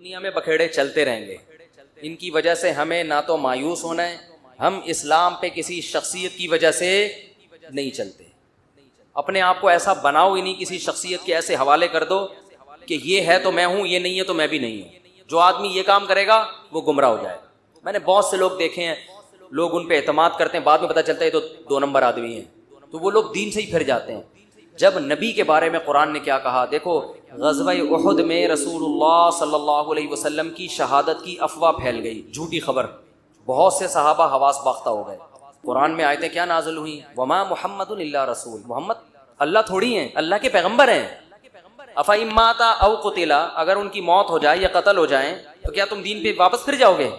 دنیا میں بکھیڑے چلتے رہیں گے، ان کی وجہ سے ہمیں نہ تو مایوس ہونا ہے، ہم اسلام پہ کسی شخصیت کی وجہ سے نہیں چلتے. اپنے آپ کو ایسا بناؤ ہی نہیں، کسی شخصیت کے ایسے حوالے کر دو کہ یہ ہے تو میں ہوں، یہ نہیں ہے تو میں بھی نہیں ہوں. جو آدمی یہ کام کرے گا وہ گمراہ ہو جائے گا. میں نے بہت سے لوگ دیکھے ہیں، لوگ ان پہ اعتماد کرتے ہیں، بعد میں پتہ چلتا ہے تو 2 نمبر آدمی ہیں، تو وہ لوگ دین سے ہی پھر جاتے ہیں. جب نبی کے بارے میں قرآن نے کیا کہا، دیکھو غزوہ احد میں رسول اللہ صلی اللہ علیہ وسلم کی شہادت کی افواہ پھیل گئی، جھوٹی خبر، بہت سے صحابہ حواس باختہ ہو گئے. قرآن میں آیتیں کیا نازل ہوئی، وما محمد الا رسول، محمد اللہ تھوڑی ہیں، اللہ کے پیغمبر ہیں. افإن مات او قتل، اگر ان کی موت ہو جائے یا قتل ہو جائیں تو کیا تم دین پہ واپس پھر جاؤ گے؟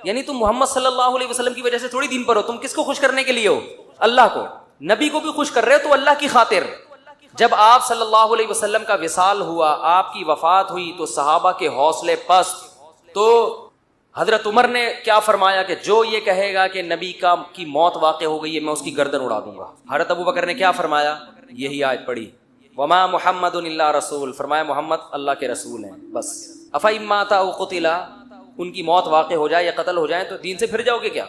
یعنی تم محمد صلی اللہ علیہ وسلم کی وجہ سے تھوڑی دین پر ہو، تم کس کو خوش کرنے کے لیے ہو؟ اللہ کو. نبی کو بھی خوش کر رہے ہو تو اللہ کی خاطر. جب آپ صلی اللہ علیہ وسلم کا وصال ہوا، آپ کی وفات ہوئی، تو صحابہ کے حوصلے پست. تو حضرت عمر نے کیا فرمایا کہ جو یہ کہے گا کہ نبی کی موت واقع ہو گئی ہے، میں اس کی گردن اڑا دوں گا. حضرت ابو بکر نے کیا فرمایا، یہی آیت پڑھی، وما محمد الا رسول، فرمایا محمد اللہ کے رسول ہیں بس. افإن مات او قتل، ان کی موت واقع ہو جائے یا قتل ہو جائیں تو دین سے پھر جاؤ گے کیا؟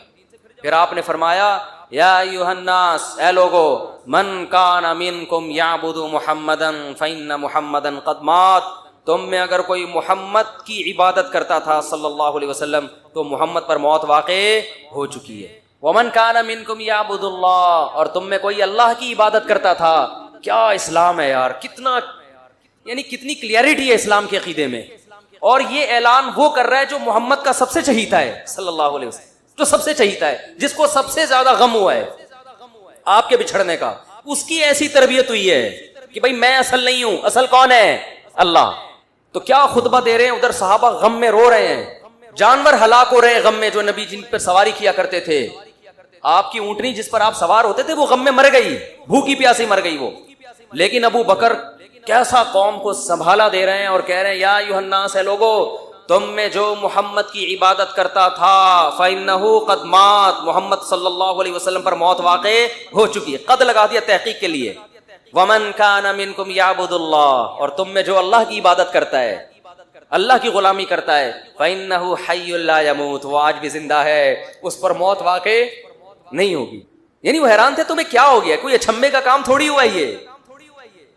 پھر آپ نے فرمایا یا ایھا الناس، اے لوگو، من کان منکم یعبد محمدا فإن محمدا قد مات، تم میں اگر کوئی محمد کی عبادت کرتا تھا صلی اللہ علیہ وسلم تو محمد پر موت واقع ہو چکی ہے. ومن کان منکم یعبد اللہ، اور تم میں کوئی اللہ کی عبادت کرتا تھا. کیا اسلام ہے یار، کتنا یعنی کتنی کلیئرٹی ہے اسلام کے عقیدے میں. اور یہ اعلان وہ کر رہا ہے جو محمد کا سب سے چہیتا ہے صلی اللہ علیہ وسلم، جو سب سے چہیتا ہے، جس کو سب سے زیادہ غم ہوا ہے آپ کے بچھڑنے کا. اس کی ایسی تربیت ہوئی ہے کہ بھائی میں اصل نہیں ہوں، اصل کون ہے؟ اللہ. تو کیا خطبہ دے رہے ہیں، ادھر صحابہ غم میں رو رہے ہیں، جانور ہلاک ہو رہے ہیں غم میں، جو نبی جن پر سواری کیا کرتے تھے. آپ کی اونٹنی جس پر آپ سوار ہوتے تھے وہ غم میں مر گئی، بھوکی پیاسی مر گئی وہ. لیکن ابو بکر کیسا قوم کو سنبھالا دے رہے ہیں اور کہہ رہے ہیں یا ایھا الناس، اے لوگو، تم میں جو محمد کی عبادت کرتا تھا فإنہ قد مات، محمد صلی اللہ علیہ وسلم پر موت واقع ہو چکی ہے. قد لگا دیا تحقیق کے لیے. ومن کان منکم یعبد اللہ، اور تم میں جو اللہ کی عبادت کرتا ہے، اللہ کی غلامی کرتا ہے، فإنہ حی لا یموت، وہ آج بھی زندہ ہے، اس پر موت واقع نہیں ہوگی. یعنی وہ حیران تھے تمہیں کیا ہو گیا، کوئی اچھمے کا کام تھوڑی ہوا یہ،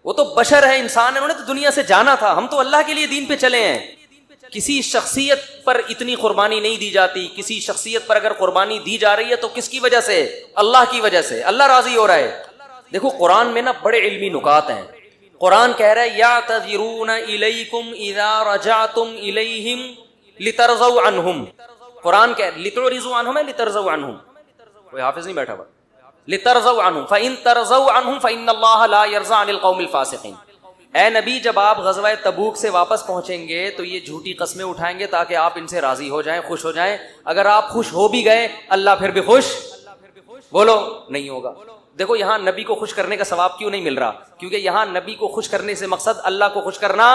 وہ تو بشر ہے، انسان ہے، انہوں نے تو دنیا سے جانا تھا. ہم تو اللہ کے لیے دین پہ چلے ہیں. کسی شخصیت پر اتنی قربانی نہیں دی جاتی. کسی شخصیت پر اگر قربانی دی جا رہی ہے تو کس کی وجہ سے؟ اللہ کی وجہ سے. اللہ راضی ہو رہا ہے. دیکھو قرآن میں نا بڑے علمی نکات ہیں. قرآن کہہ رہا ہے یعتذرون الیکم اذا رجعتم الیہم لترضوا عنہم. قرآن کہہ لتعرضوا عنہم ہے لترضوا عنہم، کوئی حافظ نہیں بیٹھا ہوا. لترضوا عنہم فإن ترضوا عنہم فإن اللہ لا یرضى عن القوم الفاسقین. اے نبی جب آپ غزوہ تبوک سے واپس پہنچیں گے تو یہ جھوٹی قسمیں اٹھائیں گے تاکہ آپ ان سے راضی ہو جائیں، خوش ہو جائیں. اگر آپ خوش ہو بھی گئے اللہ پھر بھی خوش بولو نہیں ہوگا. دیکھو یہاں نبی کو خوش کرنے کا ثواب کیوں نہیں مل رہا؟ کیونکہ یہاں نبی کو خوش کرنے سے مقصد اللہ کو خوش کرنا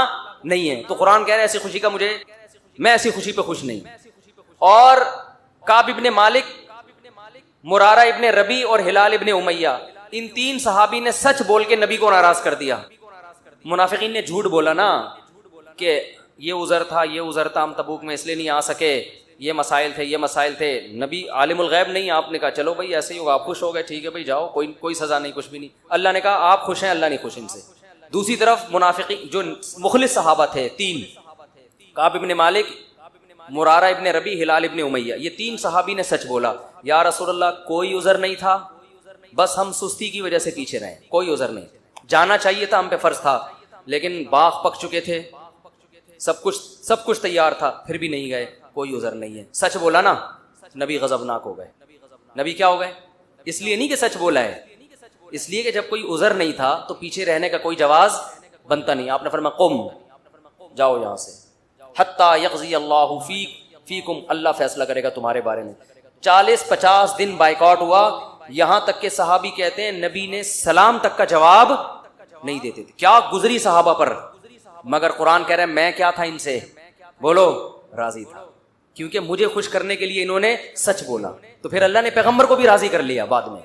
نہیں ہے. تو قرآن کہہ رہا ہے ایسی خوشی کا میں ایسی خوشی پہ خوش نہیں. اور کعب ابن مالک، مرارہ ابن ربی اور ہلال ابن امیہ، ان 3 صحابی نے سچ بول کے نبی کو ناراض کر دیا. منافقین نے جھوٹ بولا نا کہ یہ عذر تھا، یہ عذر تھا، ہم تبوک میں اس لیے نہیں آ سکے، یہ مسائل تھے، یہ مسائل تھے. نبی عالم الغیب نہیں، آپ نے کہا چلو بھائی ایسے ہی ہوگا، آپ خوش ہو گئے، ٹھیک ہے بھائی جاؤ، کوئی سزا نہیں، کچھ بھی نہیں. اللہ نے کہا آپ خوش ہیں، اللہ نہیں خوش ان سے. دوسری طرف منافقین جو مخلص صحابہ تھے 3، کعب ابن مالک، مرارہ ابن ربی، ہلال ابن امیہ، یہ 3 صحابی نے سچ بولا. یا رسول اللہ کوئی عذر نہیں تھا، بس ہم سستی کی وجہ سے پیچھے رہے، کوئی عذر نہیں. جانا چاہیے تھا، ہم پہ فرض تھا، لیکن باغ پک چکے تھے، سب کچھ تیار تھا، پھر بھی نہیں گئے، کوئی عذر نہیں ہے. سچ بولا نا، نبی غضبناک ہو گئے. نبی کیا ہو گئے؟ اس لیے نہیں کہ سچ بولا ہے، اس لیے کہ جب کوئی عذر نہیں تھا تو پیچھے رہنے کا کوئی جواز بنتا نہیں. آپ نے فرمایا قم، جاؤ یہاں سے، حتی یقضی اللہ فیکم، اللہ فیصلہ کرے گا تمہارے بارے میں. 40-50 دن بائیکاٹ ہوا، یہاں تک کہ صحابی کہتے ہیں نبی نے سلام تک کا جواب نہیں دیتے تھے. کیا گزری صحابہ پر، مگر قرآن کہہ رہا ہے میں کیا تھا ان سے بولو راضی تھا، کیونکہ مجھے خوش کرنے کے لیے انہوں نے سچ بولا. تو پھر اللہ نے پیغمبر کو بھی راضی کر لیا بعد میں،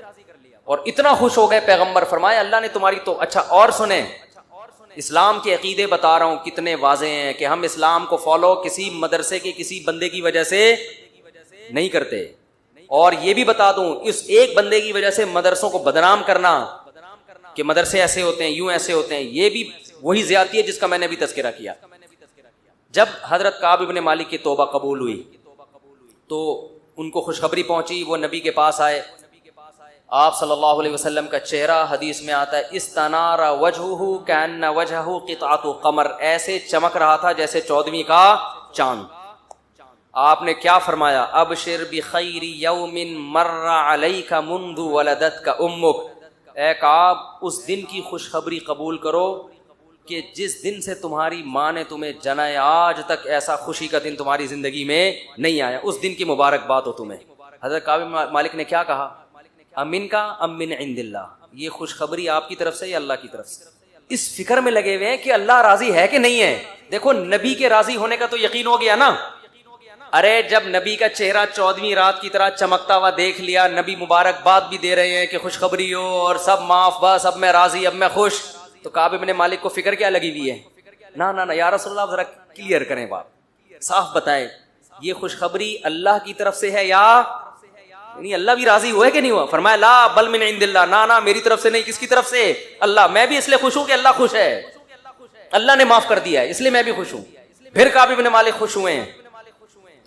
اور اتنا خوش ہو گئے پیغمبر، فرمایا اللہ نے تمہاری تو. اچھا اور سنیں، اسلام کے عقیدے بتا رہا ہوں کتنے واضح ہیں کہ ہم اسلام کو فالو کسی مدرسے کے کسی بندے کی وجہ سے نہیں کرتے. اور یہ بھی بتا دوں اس ایک بندے کی وجہ سے مدرسوں کو بدنام کرنا کہ مدرسے ایسے ہوتے ہیں یوں ایسے ہوتے ہیں, یہ بھی وہی زیادتی ہے جس کا میں نے بھی تذکرہ کیا. جب حضرت کعب بن مالک کی توبہ قبول ہوئی تو ان کو خوشخبری پہنچی, وہ نبی کے پاس آئے. آپ صلی اللہ علیہ وسلم کا چہرہ حدیث میں آتا ہے استنار وجہہ کأن وجہہ قطعۃ قمر, ایسے چمک رہا تھا جیسے 14ویں کا چاند. آپ نے کیا فرمایا, ابشر بخیر یوم مر علیک منذ ولدتک امک, اے کعب اس دن کی خوشخبری قبول کرو کہ جس دن سے تمہاری ماں نے تمہیں جنا ہے آج تک ایسا خوشی کا دن تمہاری زندگی میں نہیں آیا, اس دن کی مبارکباد ہو تمہیں. حضرت کعب مالک نے کیا کہا, امن کا ام من عند اللہ, یہ خوشخبری آپ کی طرف سے یا اللہ کی طرف سے؟ اس فکر میں لگے ہوئے ہیں کہ اللہ راضی ہے کہ نہیں ہے. دیکھو نبی کے راضی ہونے کا تو یقین ہو گیا نا. ارے جب نبی کا چہرہ 14ویں رات کی طرح چمکتا ہوا دیکھ لیا, نبی مبارکباد بھی دے رہے ہیں کہ خوشخبری ہو اور سب معاف, بس اب میں راضی, اب میں خوش, تو کعب بن مالک کو فکر کیا لگی ہوئی ہے, نہ یا رسول اللہ ذرا کلیئر کریں, بات صاف بتائیں, یہ خوشخبری اللہ کی طرف سے ہے یا نہیں, اللہ بھی راضی ہوا ہے کہ نہیں ہوا؟ فرمایا لا بل من عند اللہ, نہ میری طرف سے نہیں, کس کی طرف سے؟ اللہ. میں بھی اس لیے خوش ہوں کہ اللہ خوش ہے, اللہ نے معاف کر دیا ہے اس لیے میں بھی خوش ہوں. پھر کعب بن مالک خوش ہوئے ہیں.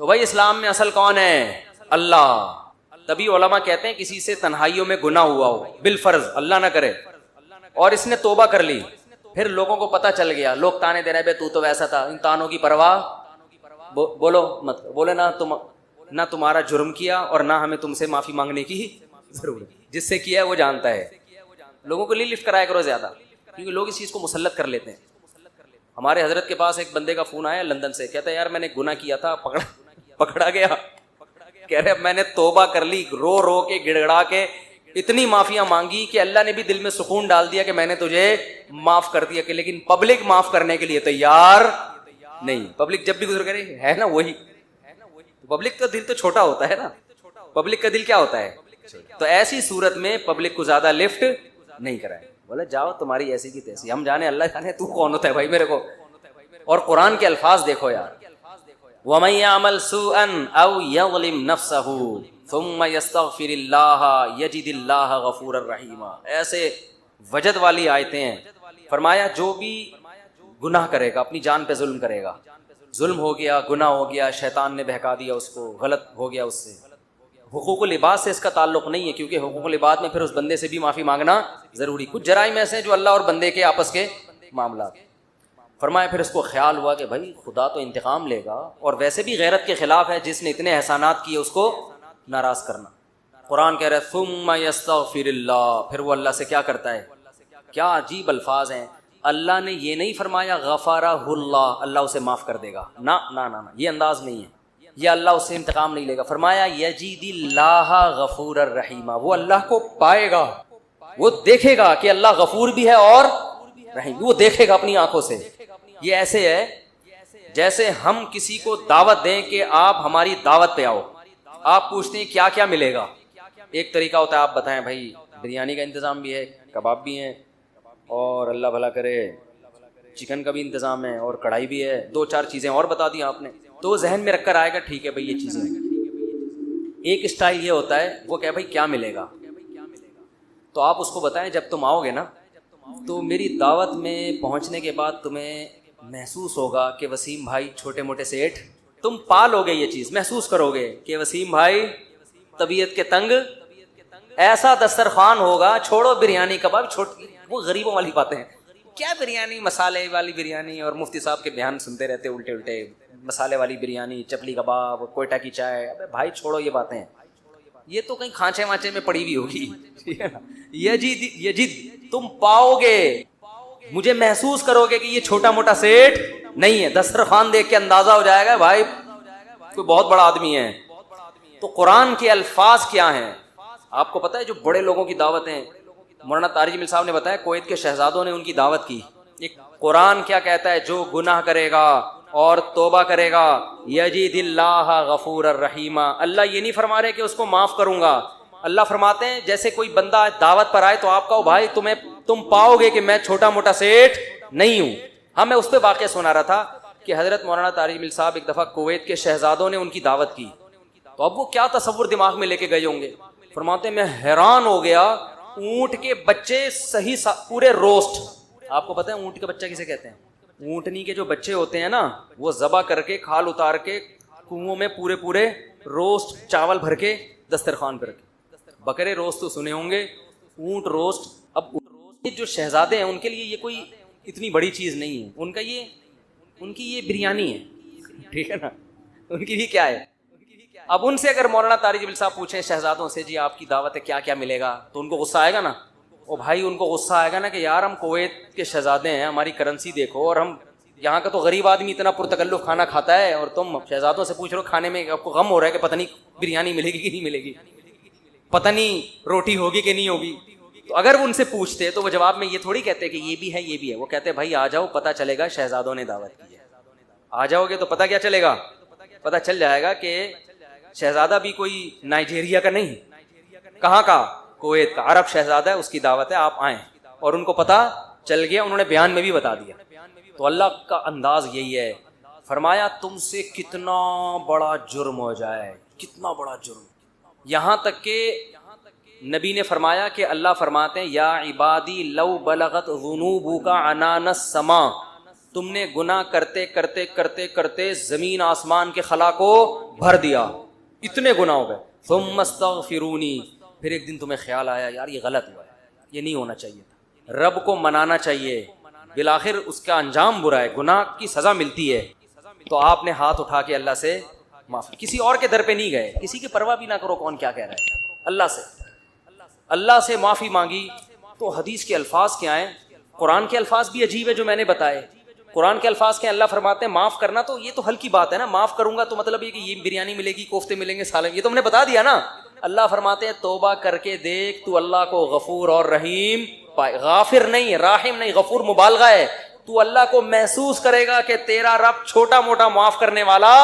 تو بھائی اسلام میں اصل کون ہے؟ اللہ. تبھی علماء کہتے ہیں کسی سے تنہائیوں میں گناہ ہوا ہو بالفرض, اللہ نہ کرے, اور اس نے توبہ کر لی, پھر لوگوں کو پتہ چل گیا, لوگ تانے دے رہے بے تو ویسا تھا, ان تانوں کی پرواہ بولو مت, بولے نہ تمہارا جرم کیا اور نہ ہمیں تم سے معافی مانگنے کی ضرورت, جس سے کیا ہے وہ جانتا ہے. لوگوں کو لفٹ کرایا کرو زیادہ, کیونکہ لوگ اس چیز کو مسلط کر لیتے ہیں. ہمارے حضرت کے پاس ایک بندے کا فون آیا لندن سے, کہتا ہے یار میں نے گناہ کیا تھا, پکڑا گیا, کہہ رہے اب میں نے توبہ کر لی, رو رو کے گڑ گڑا کے اتنی معافیاں مانگی کہ اللہ نے بھی دل میں سکون ڈال دیا کہ میں نے تجھے معاف کر دیا, کہ لیکن پبلک معاف کرنے کے لیے تیار نہیں. پبلک جب بھی گزر کرے ہے نا وہی, پبلک کا دل تو چھوٹا ہوتا ہے نا, پبلک کا دل کیا ہوتا ہے, تو ایسی صورت میں پبلک کو زیادہ لفٹ نہیں کرائے. بولے جاؤ تمہاری ایسی کی تیسی, ہم جانے اللہ جانے تو کون ہوتا ہے بھائی میرے کو. اور قرآن کے الفاظ دیکھو یار, وَمَن يَعْمَلْ سُوءًا أَوْ يَظْلِمْ نَفْسَهُ ثُمَّ يَسْتَغْفِرِ اللَّهَ يَجِدِ اللَّهَ غَفُورًا رَحِيمًا. ایسے وجد والی آیتیں ہیں. فرمایا جو بھی گناہ کرے گا, اپنی جان پہ ظلم کرے گا, ظلم ہو گیا, گناہ ہو گیا, شیطان نے بہکا دیا اس کو, غلط ہو گیا اس سے, حقوق العباد سے اس کا تعلق نہیں ہے, کیونکہ حقوق العباد میں پھر اس بندے سے بھی معافی مانگنا ضروری. کچھ جرائم ایسے ہیں جو اللہ اور بندے کے آپس کے معاملات. فرمایا پھر اس کو خیال ہوا کہ بھائی خدا تو انتقام لے گا, اور ویسے بھی غیرت کے خلاف ہے, جس نے اتنے احسانات کیے اس کو ناراض کرنا. قرآن کہہ رہا ہے ثم یستغفر اللہ, پھر وہ اللہ سے کیا کرتا ہے. کیا عجیب الفاظ ہیں. اللہ نے یہ نہیں فرمایا غفرہ اللہ, اللہ اسے معاف کر دے گا, نہ یہ انداز نہیں ہے, یہ اللہ اس سے انتقام نہیں لے گا. فرمایا یجید اللہ غفور الرحیم, وہ اللہ کو پائے گا, وہ دیکھے گا کہ اللہ غفور بھی ہے اور رحیم, وہ دیکھے گا اپنی آنکھوں سے. یہ ایسے ہے جیسے ہم کسی کو دعوت دیں کہ آپ ہماری دعوت پہ آؤ, آپ پوچھتے ہیں کیا کیا ملے گا. ایک طریقہ ہوتا ہے آپ بتائیں بھائی بریانی کا انتظام بھی ہے, کباب بھی ہیں, اور اللہ بھلا کرے چکن کا بھی انتظام ہے, اور کڑھائی بھی ہے, 2-4 چیزیں اور بتا دی آپ نے, تو ذہن میں رکھ کر آئے گا ٹھیک ہے بھائی یہ چیزیں. ایک اسٹائل یہ ہوتا ہے وہ کہ بھائی کیا ملے گا, تو آپ اس کو بتائیں جب تم آؤ گے نا تو میری دعوت میں پہنچنے کے بعد تمہیں محسوس ہوگا کہ وسیم بھائی چھوٹے موٹے سیٹھ, تم پالو گے یہ چیز, محسوس کرو گے کہ وسیم بھائی طبیعت کے تنگ, ایسا دسترخوان ہوگا, چھوڑو بریانی کباب, وہ غریبوں والی باتیں ہیں, کیا بریانی, مسالے والی بریانی, اور مفتی صاحب کے بیان سنتے رہتے الٹے, مسالے والی بریانی, چپلی کباب, کوئٹہ کی چائے. ابے بھائی چھوڑو یہ باتیں, یہ تو کہیں کھانچے وانچے میں پڑی ہوئی ہوگی. یجید تم پاؤ گے, مجھے محسوس کرو گے کہ یہ چھوٹا موٹا سیٹ نہیں ہے. دسترخوان دیکھ کے اندازہ ہو جائے گا بھائی کوئی بہت بڑا آدمی ہے. تو قرآن کے الفاظ کیا ہیں آپ کو پتا ہے؟ جو بڑے لوگوں کی دعوتیں, مولانا طارق جمیل صاحب نے بتایا کویت کے شہزادوں نے ان کی دعوت کی. ایک قرآن کیا کہتا ہے, جو گناہ کرے گا اور توبہ کرے گا یجید اللہ غفور الرحیم. اللہ یہ نہیں فرما رہے کہ اس کو معاف کروں گا, اللہ فرماتے ہیں جیسے کوئی بندہ دعوت پر آئے تو آپ کہو بھائی تم پاؤ گے کہ میں چھوٹا موٹا سیٹ نہیں ہوں. ہاں میں اس پہ واقعہ سنا رہا تھا کہ حضرت مولانا طارق جمیل صاحب ایک دفعہ کویت کے شہزادوں نے ان کی دعوت کی, تو اب وہ کیا تصور دماغ میں لے کے گئے ہوں گے. فرماتے میں حیران ہو گیا, اونٹ کے بچے صحیح پورے روسٹ. آپ کو پتہ ہے اونٹ کے بچہ کسے کہتے ہیں؟ اونٹنی کے جو بچے ہوتے ہیں نا, وہ ذبح کر کے کھال اتار کے کنووں میں پورے روسٹ چاول بھر کے دسترخوان پہ رکھے. بکرے روسٹ تو سنے ہوں گے, اونٹ روسٹ. اب جو شہزادے ہیں ان کے لیے یہ کوئی اتنی بڑی چیز نہیں ہے, ان کی یہ بریانی ہے, ٹھیک ہے نا, ان کی بھی کیا ہے. اب ان سے اگر مولانا طارق جمیل صاحب پوچھیں شہزادوں سے جی آپ کی دعوت ہے کیا کیا ملے گا, تو ان کو غصہ آئے گا نا. او بھائی ان کو غصہ آئے گا نا کہ یار ہم کویت کے شہزادے ہیں, ہماری کرنسی دیکھو, اور ہم یہاں کا تو غریب آدمی اتنا پرتکلف کھانا کھاتا ہے, اور تم شہزادوں سے پوچھ رہے ہو کھانے میں, آپ کو غم ہو رہا ہے کہ پتہ نہیں بریانی ملے گی کہ نہیں ملے گی, پتہ نہیں روٹی ہوگی کہ نہیں ہوگی. تو اگر وہ ان سے پوچھتے تو وہ جواب میں یہ تھوڑی کہتے کہ یہ بھی ہے یہ بھی ہے, وہ کہتے بھائی آ جاؤ پتہ چلے گا شہزادوں نے دعوت کی ہے. آ جاؤ گے تو پتہ کیا چلے گا, پتہ چل جائے گا کہ شہزادہ بھی کوئی نائجیریا کا نہیں, کہاں کا, کویت کا عرب شہزادہ ہے, اس کی دعوت ہے, آپ آئیں. اور ان کو پتہ چل گیا, انہوں نے بیان میں بھی بتا دیا. تو اللہ کا انداز یہی ہے, فرمایا تم سے کتنا بڑا جرم ہو جائے, کتنا بڑا جرم, یہاں تک کہ نبی نے فرمایا کہ اللہ فرماتے ہیں یا عبادی لو بلغت ذنوبک عنان السماء, تم نے گناہ کرتے کرتے کرتے کرتے زمین آسمان کے خلا کو بھر دیا, اتنے گناہ ہو گئے. ثم استغفرونی, پھر ایک دن تمہیں خیال آیا یار یہ غلط ہوا ہے, یہ نہیں ہونا چاہیے تھا, رب کو منانا چاہیے, بالآخر اس کا انجام برا ہے, گناہ کی سزا ملتی ہے. تو آپ نے ہاتھ اٹھا کے اللہ سے معافی, کسی اور کے در پہ نہیں گئے, کسی کی پرواہ بھی نہ کرو کون کیا کہہ رہا ہے, اللہ سے معافی مانگی. تو حدیث کے الفاظ کیا ہیں, قرآن کے الفاظ بھی عجیب ہے جو میں نے بتائے. قرآن کے الفاظ کے اللہ فرماتے ہیں معاف کرنا, تو یہ تو ہلکی بات ہے نا, معاف کروں گا تو مطلب یہ کہ یہ بریانی ملے گی, کوفتے ملیں گے, سالن, یہ تو ہم نے بتا دیا نا. اللہ فرماتے ہیں توبہ کر کے دیکھ تو اللہ کو غفور اور رحیم پائے, غافر نہیں راحم نہیں, غفور مبالغہ ہے. تو اللہ کو محسوس کرے گا کہ تیرا رب چھوٹا موٹا معاف کرنے والا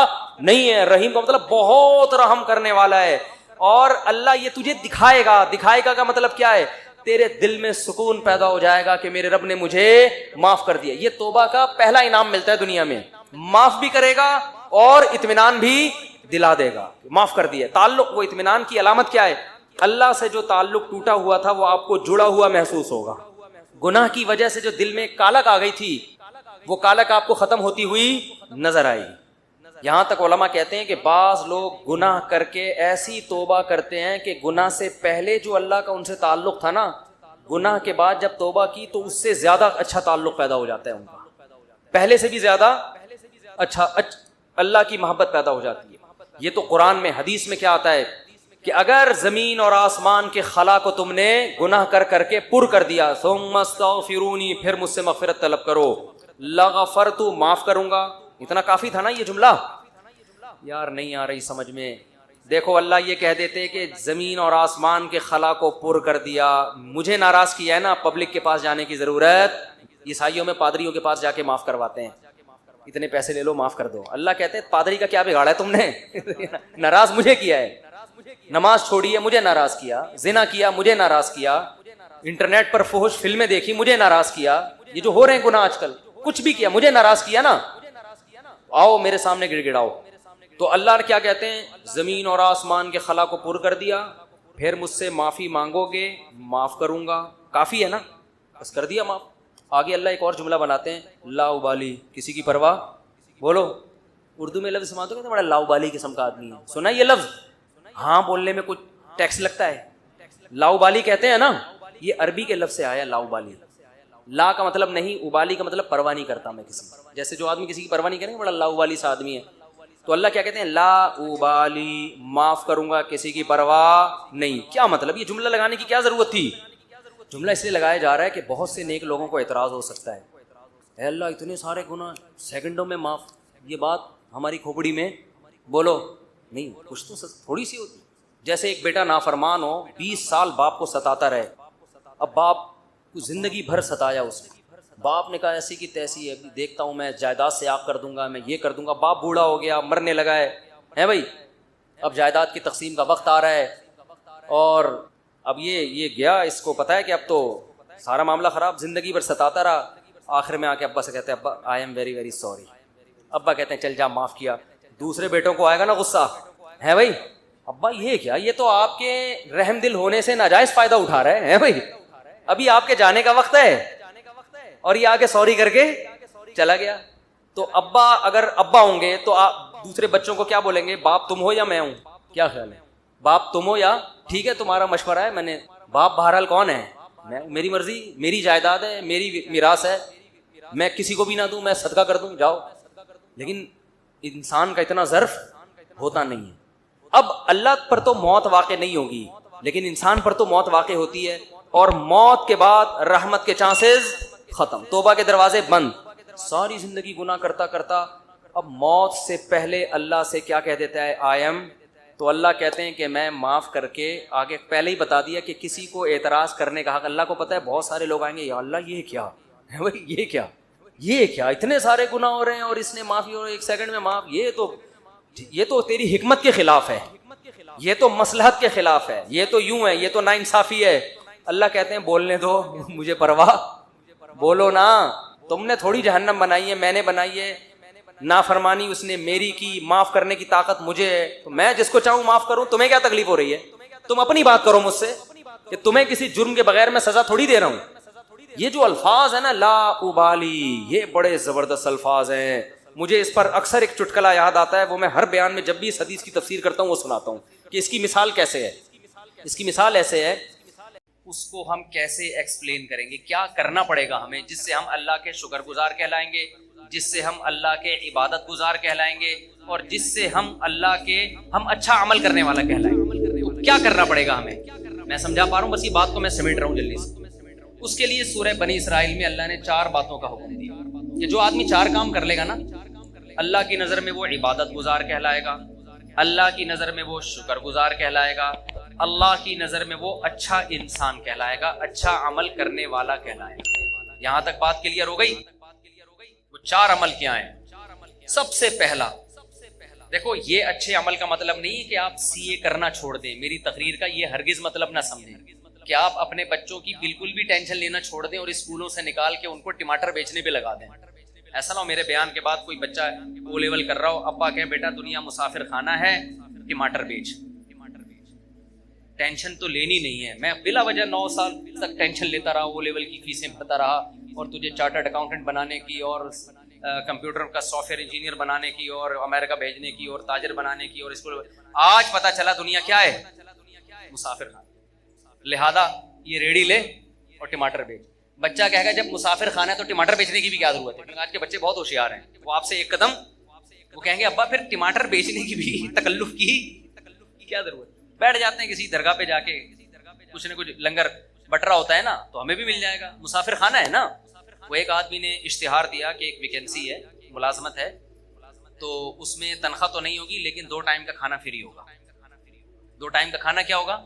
نہیں ہے, رحیم کا مطلب بہت رحم کرنے والا ہے. اور اللہ یہ تجھے دکھائے گا کا مطلب کیا ہے, تیرے دل میں سکون پیدا ہو جائے گا کہ میرے رب نے مجھے معاف کر دیا. یہ توبہ کا پہلا انعام ملتا ہے دنیا میں, معاف بھی کرے گا اور اطمینان بھی دلا دے گا, معاف کر دیا. تعلق, وہ اطمینان کی علامت کیا ہے, اللہ سے جو تعلق ٹوٹا ہوا تھا وہ آپ کو جڑا ہوا محسوس ہوگا. گناہ کی وجہ سے جو دل میں کالک آ گئی تھی, وہ کالک آپ کو ختم ہوتی ہوئی نظر آئی. یہاں تک علماء کہتے ہیں کہ بعض لوگ گناہ کر کے ایسی توبہ کرتے ہیں کہ گناہ سے پہلے جو اللہ کا ان سے تعلق تھا نا, گناہ کے بعد جب توبہ کی تو اس سے زیادہ اچھا تعلق پیدا ہو جاتا ہے ان کا, پہلے سے بھی زیادہ اچھا اللہ کی محبت پیدا ہو جاتی ہے. یہ تو قرآن میں, حدیث میں کیا آتا ہے کہ اگر زمین اور آسمان کے خلا کو تم نے گناہ کر کر کے پر کر دیا, ثم استغفرونی, پھر مجھ سے مغفرت طلب کرو, لغفرت, معاف کروں گا. اتنا کافی تھا نا یہ جملہ, یار نہیں آ رہی سمجھ میں. دیکھو اللہ یہ کہہ دیتے کہ زمین اور آسمان کے خلا کو پر کر دیا, مجھے ناراض کیا ہے نا, پبلک کے پاس جانے کی ضرورت, عیسائیوں میں پادریوں کے پاس جا کے معاف کرواتے ہیں, اتنے پیسے لے لو معاف کر دو. اللہ کہتے ہیں پادری کا کیا بگاڑا ہے تم نے, ناراض مجھے کیا ہے, نماز چھوڑی ہے مجھے ناراض کیا, زنا کیا مجھے ناراض کیا, انٹرنیٹ پر فحش فلمیں دیکھی مجھے ناراض کیا, یہ جو ہو رہے ہیں گناہ آج کل, کچھ بھی کیا مجھے ناراض کیا نا, آؤ میرے سامنے گڑ گڑاؤ. تو اللہ کیا کہتے ہیں, زمین اور آسمان کے خلا کو پر کر دیا, پھر مجھ سے معافی مانگو گے معاف کروں گا. کافی ہے نا, بس کر دیا معاف. آگے اللہ ایک اور جملہ بناتے ہیں, لا ابالی, کسی کی پرواہ. بولو اردو میں لفظ سمجھتے ہو, بڑا لا ابالی قسم کا آدمی ہے, سنا یہ لفظ, ہاں بولنے میں کچھ ٹیکس لگتا ہے. لا ابالی کہتے ہیں نا, یہ عربی کے لفظ سے آیا لا ابالی. لا کا مطلب نہیں, ابالی کا مطلب پرواہ نہیں کرتا میں کسی, جیسے جو آدمی کسی کی پرواہ نہیں کریں گے بڑا لا ابالی سا آدمی ہے. تو اللہ کیا کہتے ہیں, لا ابالی, معاف کروں گا کسی کی پرواہ نہیں. کیا مطلب, یہ جملہ لگانے کی کیا ضرورت تھی؟ جملہ اس لیے لگایا جا رہا ہے کہ بہت سے نیک لوگوں کو اعتراض ہو سکتا ہے, اے اللہ اتنے سارے گناہ سیکنڈوں میں معاف, یہ بات ہماری کھوپڑی میں بولو نہیں, کچھ تو تھوڑی سی ہوتی. جیسے ایک بیٹا نافرمان ہو, 20 سال باپ کو ستاتا رہے, اب باپ کو زندگی بھر ستایا اس نے, باپ نے کہا ایسی کی تیسی ہے, دیکھتا ہوں میں جائیداد سے آگ کر دوں گا, میں یہ کر دوں گا. باپ بوڑھا ہو گیا, مرنے لگا ہے بھائی, اب جائیداد کی تقسیم کا وقت آ رہا ہے, اور اب یہ گیا, اس کو پتا ہے کہ اب تو سارا معاملہ خراب, زندگی بھر ستاتا رہا. آخر میں آ کے ابا سے کہتے ہیں ابا I am very very sorry. ابا کہتے ہیں چل جا معاف کیا. دوسرے بیٹوں کو آئے گا نا غصہ, ہے بھائی ابا یہ کیا, یہ تو آپ کے رحم دل ہونے سے ناجائز فائدہ اٹھا رہے ہیں بھائی, ابھی آپ کے جانے کا وقت ہے اور یہ آگے سوری کر کے چلا گیا. تو ابا اگر ابا ہوں گے تو آپ دوسرے بچوں کو کیا بولیں گے, باپ تم ہو یا میں ہوں, کیا خیال ہے, باپ تم ہو یا ٹھیک ہے تمہارا مشورہ ہے, میں نے باپ بہرحال کون ہے, میں, میری مرضی, میری جائیداد ہے, میری میراث ہے, میں کسی کو بھی نہ دوں, میں صدقہ کر دوں, جاؤ. لیکن انسان کا اتنا ظرف ہوتا نہیں ہے. اب اللہ پر تو موت واقع نہیں ہوگی لیکن انسان پر تو موت واقع ہوتی ہے, اور موت کے بعد رحمت کے چانسز ختم, توبہ کے دروازے بند. ساری زندگی گناہ کرتا کرتا اب موت سے پہلے اللہ سے کیا کہہ دیتا ہے, آئی ایم. تو اللہ کہتے ہیں کہ میں معاف کر کے, آگے پہلے ہی بتا دیا کہ کسی کو اعتراض کرنے کا حق, اللہ کو پتا ہے بہت سارے لوگ آئیں گے, یا اللہ یہ کیا ہے بھائی, یہ کیا اتنے سارے گناہ ہو رہے ہیں اور اس نے معافی ہو رہی ہے, ایک سیکنڈ میں معاف, یہ تو تیری حکمت کے خلاف ہے, یہ تو مصلحت کے خلاف ہے, یہ تو یوں ہے, یہ تو ناانصافی ہے. اللہ کہتے ہیں بولنے دو, مجھے پرواہ, بولو نا, تم نے تھوڑی جہنم بنائی ہے, میں نے بنائی ہے. نافرمانی اس نے میری کی, معاف کرنے کی طاقت مجھے ہے, تو میں جس کو چاہوں معاف کروں. تمہیں کیا تکلیف ہو رہی ہے, تم اپنی بات کرو مجھ سے, کہ تمہیں کسی جرم کے بغیر میں سزا تھوڑی دے رہا ہوں. یہ جو الفاظ ہیں نا, لا ابالی, یہ بڑے زبردست الفاظ ہیں. مجھے اس پر اکثر ایک چٹکلا یاد آتا ہے, وہ میں ہر بیان میں جب بھی اس حدیث کی تفسیر کرتا ہوں وہ سناتا ہوں, کہ اس کی مثال کیسے ہے. اس کی مثال ایسے ہے, اس کو ہم کیسے ایکسپلین کریں گے, کیا کرنا پڑے گا ہمیں جس سے ہم اللہ کے شکر گزار کہلائیں گے, جس سے ہم اللہ کے عبادت گزار کہلائیں گے, اور جس سے ہم اچھا عمل کرنے والا کہلائیں گے. تو کیا کرنا پڑے گا ہمیں, میں سمجھا پا رہا ہوں, بس یہ بات کو میں سمیٹ رہا ہوں جلدی سے. اس کے لیے سورہ بنی اسرائیل میں اللہ نے 4 باتوں کا حکم دیا کہ جو آدمی 4 کام کر لے گا نا, اللہ کی نظر میں وہ عبادت گزار کہلائے گا, اللہ کی نظر میں وہ شکر گزار کہلائے گا, اللہ کی نظر میں وہ اچھا انسان کہلائے گا, اچھا عمل کرنے والا کہلائے گا. یہاں تک بات کلیئر ہو گئی. وہ 4 عمل کیا ہیں. سب سے پہلا دیکھو, یہ اچھے عمل کا مطلب نہیں کہ آپ سی اے کرنا چھوڑ دیں, میری تقریر کا یہ ہرگز مطلب نہ سمجھیں کہ آپ اپنے بچوں کی بالکل بھی ٹینشن لینا چھوڑ دیں اور اسکولوں سے نکال کے ان کو ٹماٹر بیچنے پہ لگا دیں. ایسا نہ ہو میرے بیان کے بعد کوئی بچہ او لیول کر رہا ہو, ابا کہیں بیٹا دنیا مسافر خانہ ہے, ٹماٹر بیچ. ٹینشن تو لینی نہیں ہے. میں بلا وجہ 9 سال تک ٹینشن لیتا رہا, او لیول کی فیسیں بھرتا رہا, اور تجھے چارٹرڈ اکاؤنٹنٹ بنانے کی, اور کمپیوٹر کا سافٹ ویئر انجینئر بنانے کی, اور امریکہ بھیجنے کی, اور تاجر بنانے کی, اور اسکول. آج پتا چلا دنیا کیا ہے, مسافر خانہ. لہذا یہ ریڑھی لے اور ٹماٹر بیچ. بچہ کہے گا جب مسافر خانہ ہے تو ٹماٹر بیچنے کی بھی کیا ضرورت ہے, کیونکہ آج کے بچے بہت ہوشیار ہیں, وہ آپ سے ایک قدم, وہ کہیں گے ابا پھر ٹماٹر بیچنے کی بھی تکلف کی کیا ضرورت. بیٹھ جاتے ہیں کسی درگاہ پہ جا کے, کچھ نہ کچھ لنگر بٹ رہا ہوتا ہے نا, تو ہمیں بھی مل جائے گا, مسافر خانہ ہے نا. وہ ایک آدمی نے اشتہار دیا کہ ایک ویکینسی ہے, ملازمت ہے, تو اس میں تنخواہ تو نہیں ہوگی لیکن 2 ٹائم کا کھانا فری ہوگا. 2 ٹائم کا کھانا کیا ہوگا.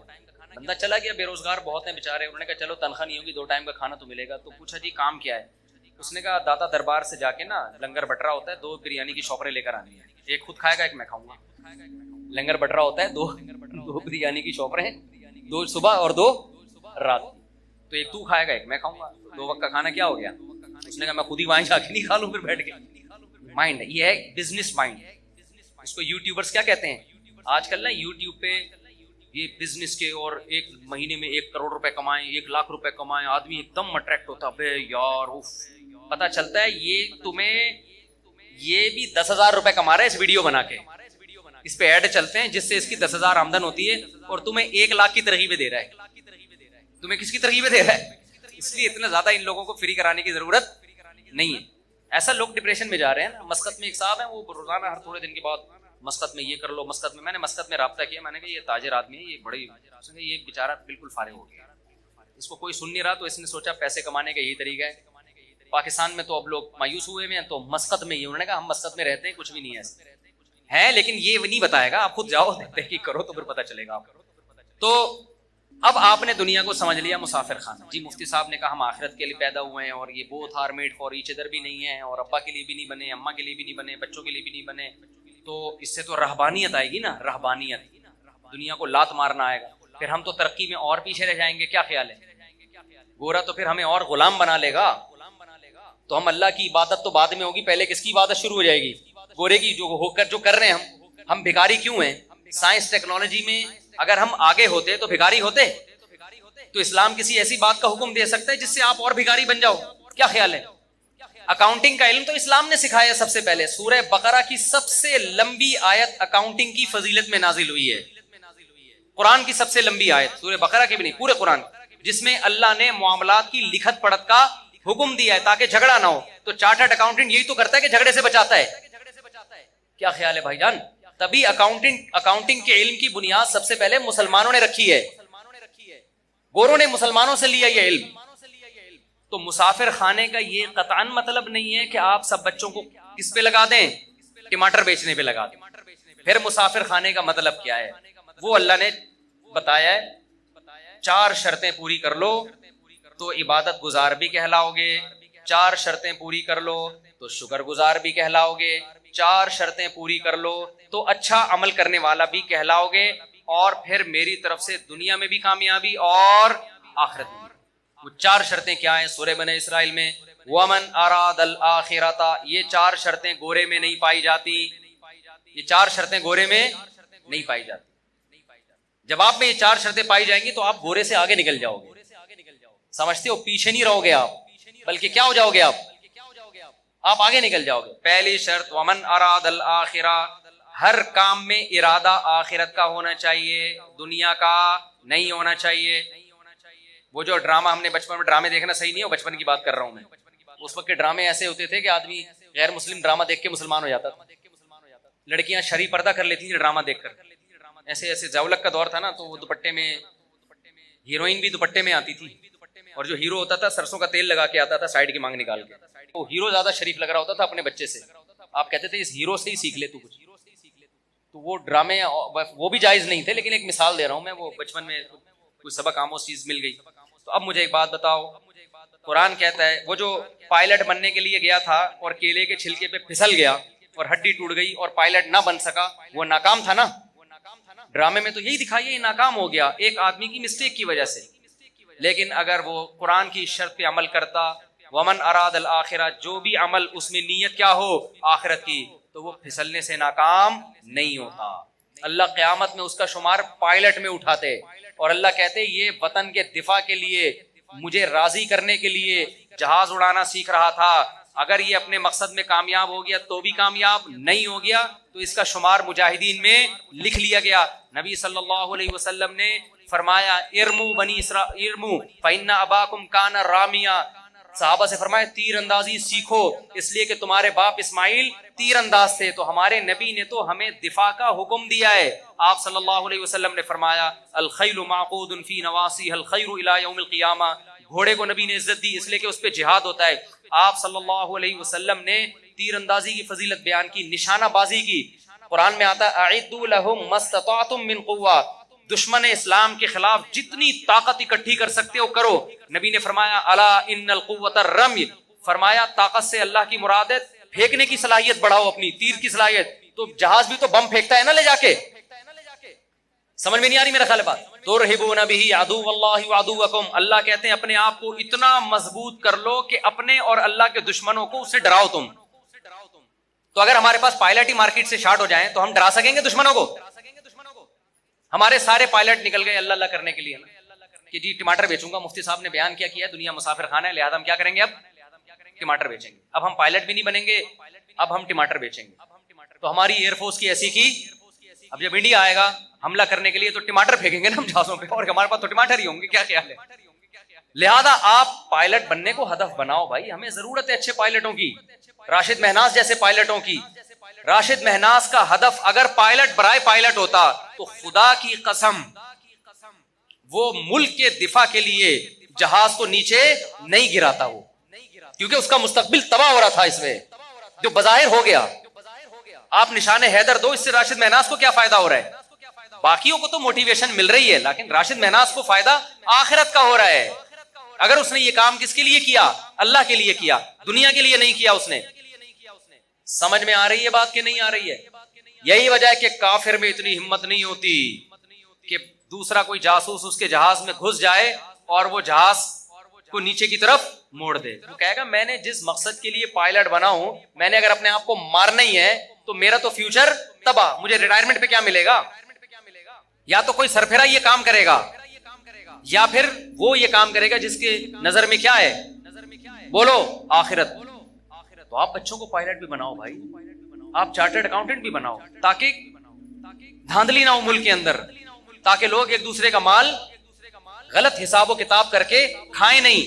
بندہ چلا گیا, بے روزگار بہت ہیں بیچارے, انہوں نے کہا چلو تنخواہ نہیں ہوگی 2 ٹائم کا کھانا تو ملے گا. تو پوچھا جی کام کیا ہے. اس نے کہا داتا دربار سے جا کے نا لنگر بٹ رہا ہوتا ہے, 2 بریانی کی شاپریں لے کر آنی ہے, ایک خود کھائے گا ایک میں کھاؤں گا. لنگر بٹ رہا ہوتا ہے, 2 بریانی کی شاپریں, 2 صبح اور 2 رات, تو ایک تو کھائے گا ایک میں کھاؤں گا. 2 وقت کا کھانا کیا ہو گیا. اس نے کہا میں خود ہی وہیں جا کے نہیں کھا لوں پھر بیٹھ کے. مائنڈ ہے, یہ ہے بزنس مائنڈ. اس کو یوٹیوبرز کیا کہتے ہیں آج کل نا, یوٹیوب پہ یہ بزنس کے, اور ایک مہینے میں 1 کروڑ روپے کمائیں, 1 لاکھ روپے کمائیں, آدمی ایک دم اٹریکٹ ہوتا ہے یار. پتا چلتا ہے یہ تمہیں, یہ بھی 10,000 روپے کما رہا ہے اس ویڈیو بنا کے, اس پہ ایڈ چلتے ہیں جس سے اس کی 10,000 آمدن ہوتی ہے, اور تمہیں 1 لاکھ کی ترغیبیں دے رہا ہے. تمہیں کس کی ترغیبیں دے رہا ہے. اس لیے اتنا زیادہ ان لوگوں کو فری کرانے کی ضرورت نہیں ہے. ایسا لوگ ڈپریشن میں جا رہے ہیں نا. مسقط میں ایک صاحب ہیں, وہ روزانہ ہر تھوڑے دن کے بعد مسقط میں یہ کر لو, مسقط میں نے مسقط میں رابطہ کیا, میں نے کہا یہ تاجر آدمی ہے, یہ بڑی, یہ بیچارہ بالکل فارغ ہو گیا, اس کو کوئی سن نہیں رہا, تو اس نے سوچا پیسے کمانے کا یہی طریقہ ہے. پاکستان میں تو اب لوگ مایوس ہوئے ہیں, تو مسقط میں یہ, انہوں نے کہا ہم مسقط میں رہتے ہیں, کچھ بھی نہیں ہے, لیکن یہ نہیں بتائے گا, آپ خود جاؤ تحقیق کرو تو پھر پتہ چلے گا آپ کو. تو اب آپ نے دنیا کو سمجھ لیا مسافر خانہ. جی مفتی صاحب نے کہا ہم آخرت کے لیے پیدا ہوئے ہیں, اور یہ both are made for each other بھی نہیں ہے, اور ابا کے لیے بھی نہیں بنے, اماں کے لیے بھی نہیں بنے, بچوں کے لیے بھی نہیں بنے. تو اس سے تو رہبانیت آئے گی نا, رہبانیت, دنیا کو لات مارنا آئے گا. پھر ہم تو ترقی میں اور پیچھے رہ جائیں گے. کیا خیال ہے. گورا تو پھر ہمیں اور غلام بنا لے گا, تو ہم اللہ کی عبادت تو بعد میں ہوگی، پہلے کس کی عبادت شروع ہو جائے گی؟ گورے کی، جو کر رہے ہیں ہم بھکاری کیوں ہیں؟ سائنس ٹیکنالوجی میں اگر ہم آگے ہوتے تو بھکاری ہوتے؟ تو اسلام کسی ایسی بات کا حکم دے سکتا ہے جس سے آپ اور بھکاری بن جاؤ؟ کیا خیال ہے؟ اکاؤنٹنگ کا علم تو اسلام نے سکھایا سب سے پہلے. سورہ بقرہ کی سب سے لمبی آیت اکاؤنٹنگ کی فضیلت میں نازل ہوئی ہے. قرآن کی سب سے لمبی آیت، سورہ بقرہ کی بھی نہیں، پورے قرآن، جس میں اللہ نے معاملات کی لکھت پڑھت کا حکم دیا ہے تاکہ جھگڑا نہ ہو. تو چارٹرڈ اکاؤنٹنٹ یہی تو کرتا ہے کہ جھگڑے سے بچاتا ہے. کیا خیال ہے بھائی جان؟ تبھی اکاؤنٹنگ کے علم کی بنیاد سب سے پہلے مسلمانوں نے رکھی ہے. گوروں نے مسلمانوں سے لیا یہ علم. تو مسافر خانے کا یہ قطعاً مطلب نہیں ہے کہ آپ سب بچوں کو کس پہ لگا دیں؟ ٹماٹر بیچنے پہ لگا دیں. پھر مسافر خانے کا مطلب کیا ہے؟ وہ اللہ نے بتایا ہے 4 شرطیں پوری کر لو تو عبادت گزار بھی کہلاؤ گے، 4 شرطیں پوری کر لو تو شکر گزار بھی کہلاؤ گے، 4 شرطیں پوری کر لو تو اچھا عمل کرنے والا بھی کہلاؤ گے، اور پھر میری طرف سے دنیا میں بھی کامیابی اور آخرت میں بھی. وہ 4 شرطیں کیا ہیں؟ سورہ بنی اسرائیل میں وَمَنْ أَرَادَ الْآخِرَةَ، یہ 4 شرطیں گورے میں نہیں پائی جاتی. یہ 4 شرطیں گورے میں نہیں پائی جاتی. جب آپ میں یہ 4 شرطیں پائی جائیں گی تو آپ گورے سے آگے نکل جاؤ گے. سمجھتے ہو؟ پیچھے نہیں رہو گے آپ، بلکہ کیا ہو جاؤ گے؟ آپ آگے نکل جاؤ گے. پہلی شرط وَمَنْ أَرَادَ الْآخِرَةَ، ہر کام میں ارادہ آخرت کا ہونا چاہیے، دنیا کا نہیں ہونا چاہیے. وہ جو ڈرامہ ہم نے بچپن میں، ڈرامے دیکھنا صحیح نہیں ہے، بچپن کی بات کر رہا ہوں میں. اس وقت کے ڈرامے ایسے ہوتے تھے کہ آدمی غیر مسلم ڈرامہ دیکھ کے مسلمان ہو جاتا تھا. لڑکیاں شرعی پردہ کر لیتی تھیں ڈرامہ دیکھ کر. ایسے زاولک کا دور تھا نا، تو وہ دوپٹے میں، ہیروئن بھی دوپٹے میں آتی تھی، اور جو ہیرو ہوتا تھا سرسوں کا تیل لگا کے آتا تھا سائیڈ کی مانگ نکال کے. وہ ہیرو زیادہ شریف لگ رہا ہوتا تھا اپنے بچے سے. آپ کہتے تھے اس ہیرو سے ہی سیکھ لے تو کچھ. تو وہ ڈرامے وہ بھی جائز نہیں تھے، لیکن ایک مثال دے رہا ہوں میں. وہ بچپن میں کوئی سبق آموز چیز مل گئی. تو اب مجھے ایک بات بتاؤ، قرآن کہتا ہے وہ جو پائلٹ بننے کے لیے گیا تھا اور کیلے کے چھلکے پہ پھسل گیا اور ہڈی ٹوٹ گئی اور پائلٹ نہ بن سکا، وہ ناکام تھا نا. ڈرامے میں تو یہی دکھایا، یہ ناکام ہو گیا ایک آدمی کی مسٹیک کی وجہ سے. لیکن اگر وہ قرآن کی شرط پہ عمل کرتا، ومن اراد الآخرہ، جو بھی عمل اس میں نیت کیا ہو آخرت کی، تو وہ پھسلنے سے ناکام نہیں ہوتا. اللہ قیامت میں اس کا شمار پائلٹ میں اٹھاتے، اور اللہ کہتے یہ وطن کے دفاع کے لیے، مجھے راضی کرنے کے لیے جہاز اڑانا سیکھ رہا تھا. اگر یہ اپنے مقصد میں کامیاب ہو گیا تو بھی کامیاب، نہیں ہو گیا تو اس کا شمار مجاہدین میں لکھ لیا گیا. نبی صلی اللہ علیہ وسلم نے فرمایا ارمو بنی اسرائیل ارمو فإن اباکم کان رامیا. صحابہ سے فرمایا تیر اندازی سیکھو، اس لیے کہ تمہارے باپ اسماعیل تیر انداز تھے. تو ہمارے نبی نے تو ہمیں دفاع کا حکم دیا ہے. آپ صلی اللہ علیہ وسلم نے فرمایا الخیل معقود فی نواصیھا الخیر الی یوم القیامہ. گھوڑے کو نبی نے عزت دی اس لیے کہ اس پہ جہاد ہوتا ہے. آپ صلی اللہ علیہ وسلم نے تیر اندازی کی فضیلت بیان کی، نشانہ بازی کی. قرآن میں آتا اعدوا لهم ما استطعتم من قوہ، دشمن اسلام کے خلاف جتنی طاقت اکٹھی کر سکتے ہو کرو. نبی نے فرمایا الا ان القوۃ الرمی، فرمایا طاقت سے اللہ کی مراد ہے پھینکنے کی صلاحیت بڑھاؤ، اپنی تیر کی صلاحیت. تو جہاز بھی تو بم پھینکتا ہے نا لے جا کے. سمجھ میں نہیں آ رہی میرا خیال ہے بات؟ ترہبون بہ عدو اللہ وعدوکم، اللہ کہتے ہیں اپنے آپ کو اتنا مضبوط کر لو کہ اپنے اور اللہ کے دشمنوں کو اس سے ڈراؤ تم. تو اگر ہمارے پاس پائلٹ ہی مارکیٹ سے شارٹ ہو جائیں تو ہم ڈرا سکیں گے دشمنوں کو؟ ہمارے سارے پائلٹ نکل گئے اللہ اللہ کرنے کے لیے کہ جی ٹماٹر بیچوں گا. مفتی صاحب نے بیان کیا دنیا مسافر خانہ ہے، لہذا ہم کیا کریں گے؟ اب ٹماٹر بیچیں گے. اب ہم پائلٹ بھی نہیں بنیں گے، اب ہم ٹماٹر بیچیں گے. تو ہماری ایئر فورس کی ایسی کی، اب جب انڈیا آئے گا حملہ کرنے کے لیے تو ٹماٹر پھینکیں گے نا ہم جہازوں پہ، اور ہمارے پاس تو ٹماٹر ہی ہوں گے. کیا خیال ہے؟ لہذا آپ پائلٹ بننے کو ہدف بناؤ بھائی. ہمیں ضرورت ہے اچھے پائلٹوں کی، راشد مہناز جیسے پائلٹوں کی. راشد مہناز کا ہدف اگر پائلٹ برائے پائلٹ ہوتا تو خدا کی قسم وہ ملک کے دفاع کے لیے جہاز کو نیچے نہیں گراتا وہ، کیونکہ اس کا مستقبل تباہ ہو رہا تھا اس میں جو بظاہر ہو گیا. آپ نشان حیدر دو، اس سے راشد مہناز کو کیا فائدہ ہو رہا ہے؟ باقیوں کو تو موٹیویشن مل رہی ہے، لیکن راشد مہناز کو فائدہ آخرت کا ہو رہا ہے. اگر اس نے یہ کام کس کے لیے کیا؟ اللہ کے لیے کیا، دنیا کے لیے نہیں کیا اس نے. سمجھ میں آ رہی ہے بات کہ نہیں آ رہی ہے؟ یہی وجہ ہے کہ کافر میں اتنی ہمت نہیں ہوتی کہ دوسرا کوئی جاسوس اس کے جہاز میں گھس جائے اور وہ جہاز کو نیچے کی طرف موڑ دے. وہ کہے گا میں نے جس مقصد کے لیے پائلٹ بنا ہوں, میں نے اگر اپنے آپ کو مارنا ہی ہے تو میرا تو فیوچر تباہ, مجھے ریٹائرمنٹ پہ کیا ملے گا؟ یا تو کوئی سرفرا یہ کام کرے گا, یا پھر وہ یہ کام کرے گا جس کے نظر میں کیا ہے, بولو, آخرت. تو آپ بچوں کو پائلٹ بھی بناؤ بھائی, آپ چارٹرڈ اکاؤنٹنٹ بھی بناؤ, تاکہ دھاندلی نہ ہو ملک کے اندر, تاکہ لوگ ایک دوسرے کا مال غلط حساب و کتاب کر کے کھائیں نہیں.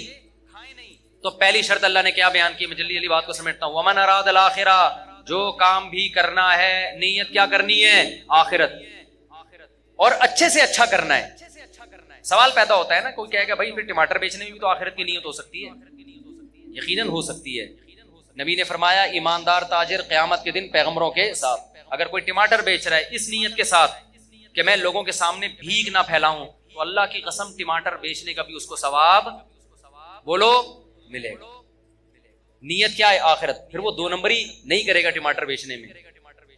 تو پہلی شرط اللہ نے کیا بیان کی؟ میں جلدی جلدی بات کو سمیٹتا ہوں. ومن اراد الاخرہ, جو کام بھی کرنا ہے نیت کیا کرنی ہے؟ آخرت, اور اچھے سے اچھا کرنا ہے. سوال پیدا ہوتا ہے نا, کوئی کہے گا بھائی پھر ٹماٹر بیچنے میں بھی تو آخرت کی نیت ہو سکتی ہے. یقیناً ہو سکتی ہے. نبی نے فرمایا ایماندار تاجر قیامت کے دن پیغمبروں کے ساتھ. اگر کوئی ٹماٹر بیچ رہا ہے اس نیت کے ساتھ کہ میں لوگوں کے سامنے بھیک نہ پھیلاؤں, تو اللہ کی قسم ٹماٹر بیچنے کا بھی اس کو ثواب, بولو, ملے گا. نیت کیا ہے؟ آخرت. پھر وہ 2 نمبری نہیں کرے گا ٹماٹر بیچنے میں.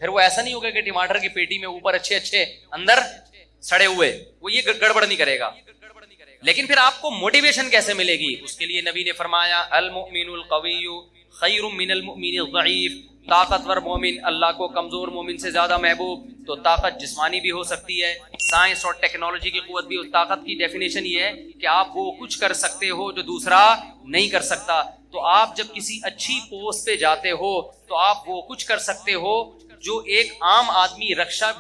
پھر وہ ایسا نہیں ہوگا کہ ٹماٹر کی پیٹی میں اوپر اچھے اچھے اندر سڑے ہوئے, وہ یہ گڑبڑ نہیں کرے گا. لیکن پھر آپ کو موٹیویشن کیسے ملے گی؟ اس کے لیے نبی نے فرمایا المؤمن القوی خیر من المؤمن الضعیف. طاقتور مومن اللہ کو کمزور مومن سے زیادہ محبوب. تو طاقت جسمانی بھی ہو سکتی ہے, سائنس اور ٹیکنالوجی کی قوت بھی. طاقت کی ڈیفینیشن یہ ہے کہ آپ وہ کچھ کر سکتے ہو جو دوسرا نہیں کر سکتا. تو آپ جب کسی اچھی پوسٹ پہ جاتے ہو تو آپ وہ کچھ کر سکتے ہو جو ایک عام آدمی رکشہ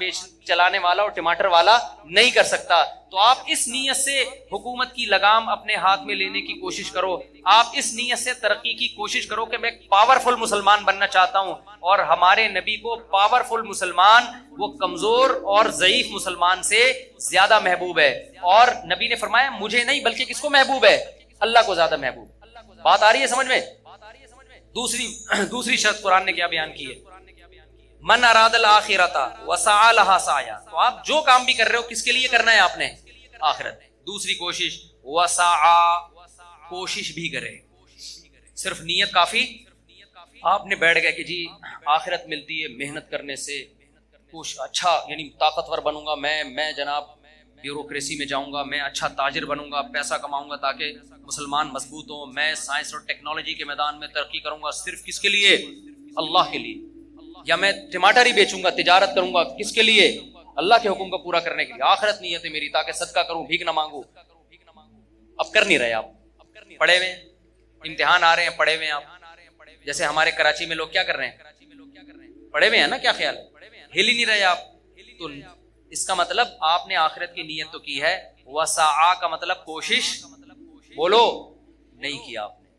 چلانے والا اور ٹماٹر والا نہیں کر سکتا. تو آپ اس نیت سے حکومت کی لگام اپنے ہاتھ میں لینے کی کوشش کرو. آپ اس نیت سے ترقی کی کوشش کرو کہ میں پاورفل مسلمان بننا چاہتا ہوں, اور ہمارے نبی کو پاورفل مسلمان وہ کمزور اور ضعیف مسلمان سے زیادہ محبوب ہے. اور نبی نے فرمایا مجھے نہیں بلکہ کس کو محبوب ہے؟ اللہ کو زیادہ محبوب. بات آ رہی ہے سمجھ میں؟ دوسری شرط قرآن نے کیا بیان کی ہے؟ من اراد الاخرۃ وسعى لها سعیا. تو آپ جو کام بھی کر رہے ہو کس کے لیے کرنا ہے؟ آپ نے آخرت. دوسری کوشش وسعى, کوشش بھی کرے. صرف نیت کافی؟ آپ نے بیٹھ گئے کہ جی آخرت ملتی ہے محنت کرنے سے, اچھا یعنی طاقتور بنوں گا میں جناب بیوروکریسی میں جاؤں گا, میں اچھا تاجر بنوں گا, پیسہ کماؤں گا تاکہ مسلمان مضبوط ہوں, میں سائنس اور ٹیکنالوجی کے میدان میں ترقی کروں گا. صرف کس کے لیے؟ اللہ کے لیے. یا میں ٹماٹر ہی بیچوں گا, تجارت کروں گا, کس کے لیے؟ اللہ کے حکم کو پورا کرنے کے لیے. آخرت نیت ہے میری, تاکہ صدقہ کروں, بھیک نہ مانگوں. اب کر نہیں رہے آپ, پڑھے ہوئے امتحان آ رہے ہیں, پڑھے ہوئے آپ. جیسے ہمارے کراچی میں لوگ کیا کر رہے ہیں؟ پڑھے ہوئے ہیں نا, کیا خیال ہے؟ ہل ہی نہیں رہے آپ. تو اس کا مطلب آپ نے آخرت کی نیت تو کی ہے, وسعا کا مطلب کوشش, بولو, نہیں کیا آپ نے.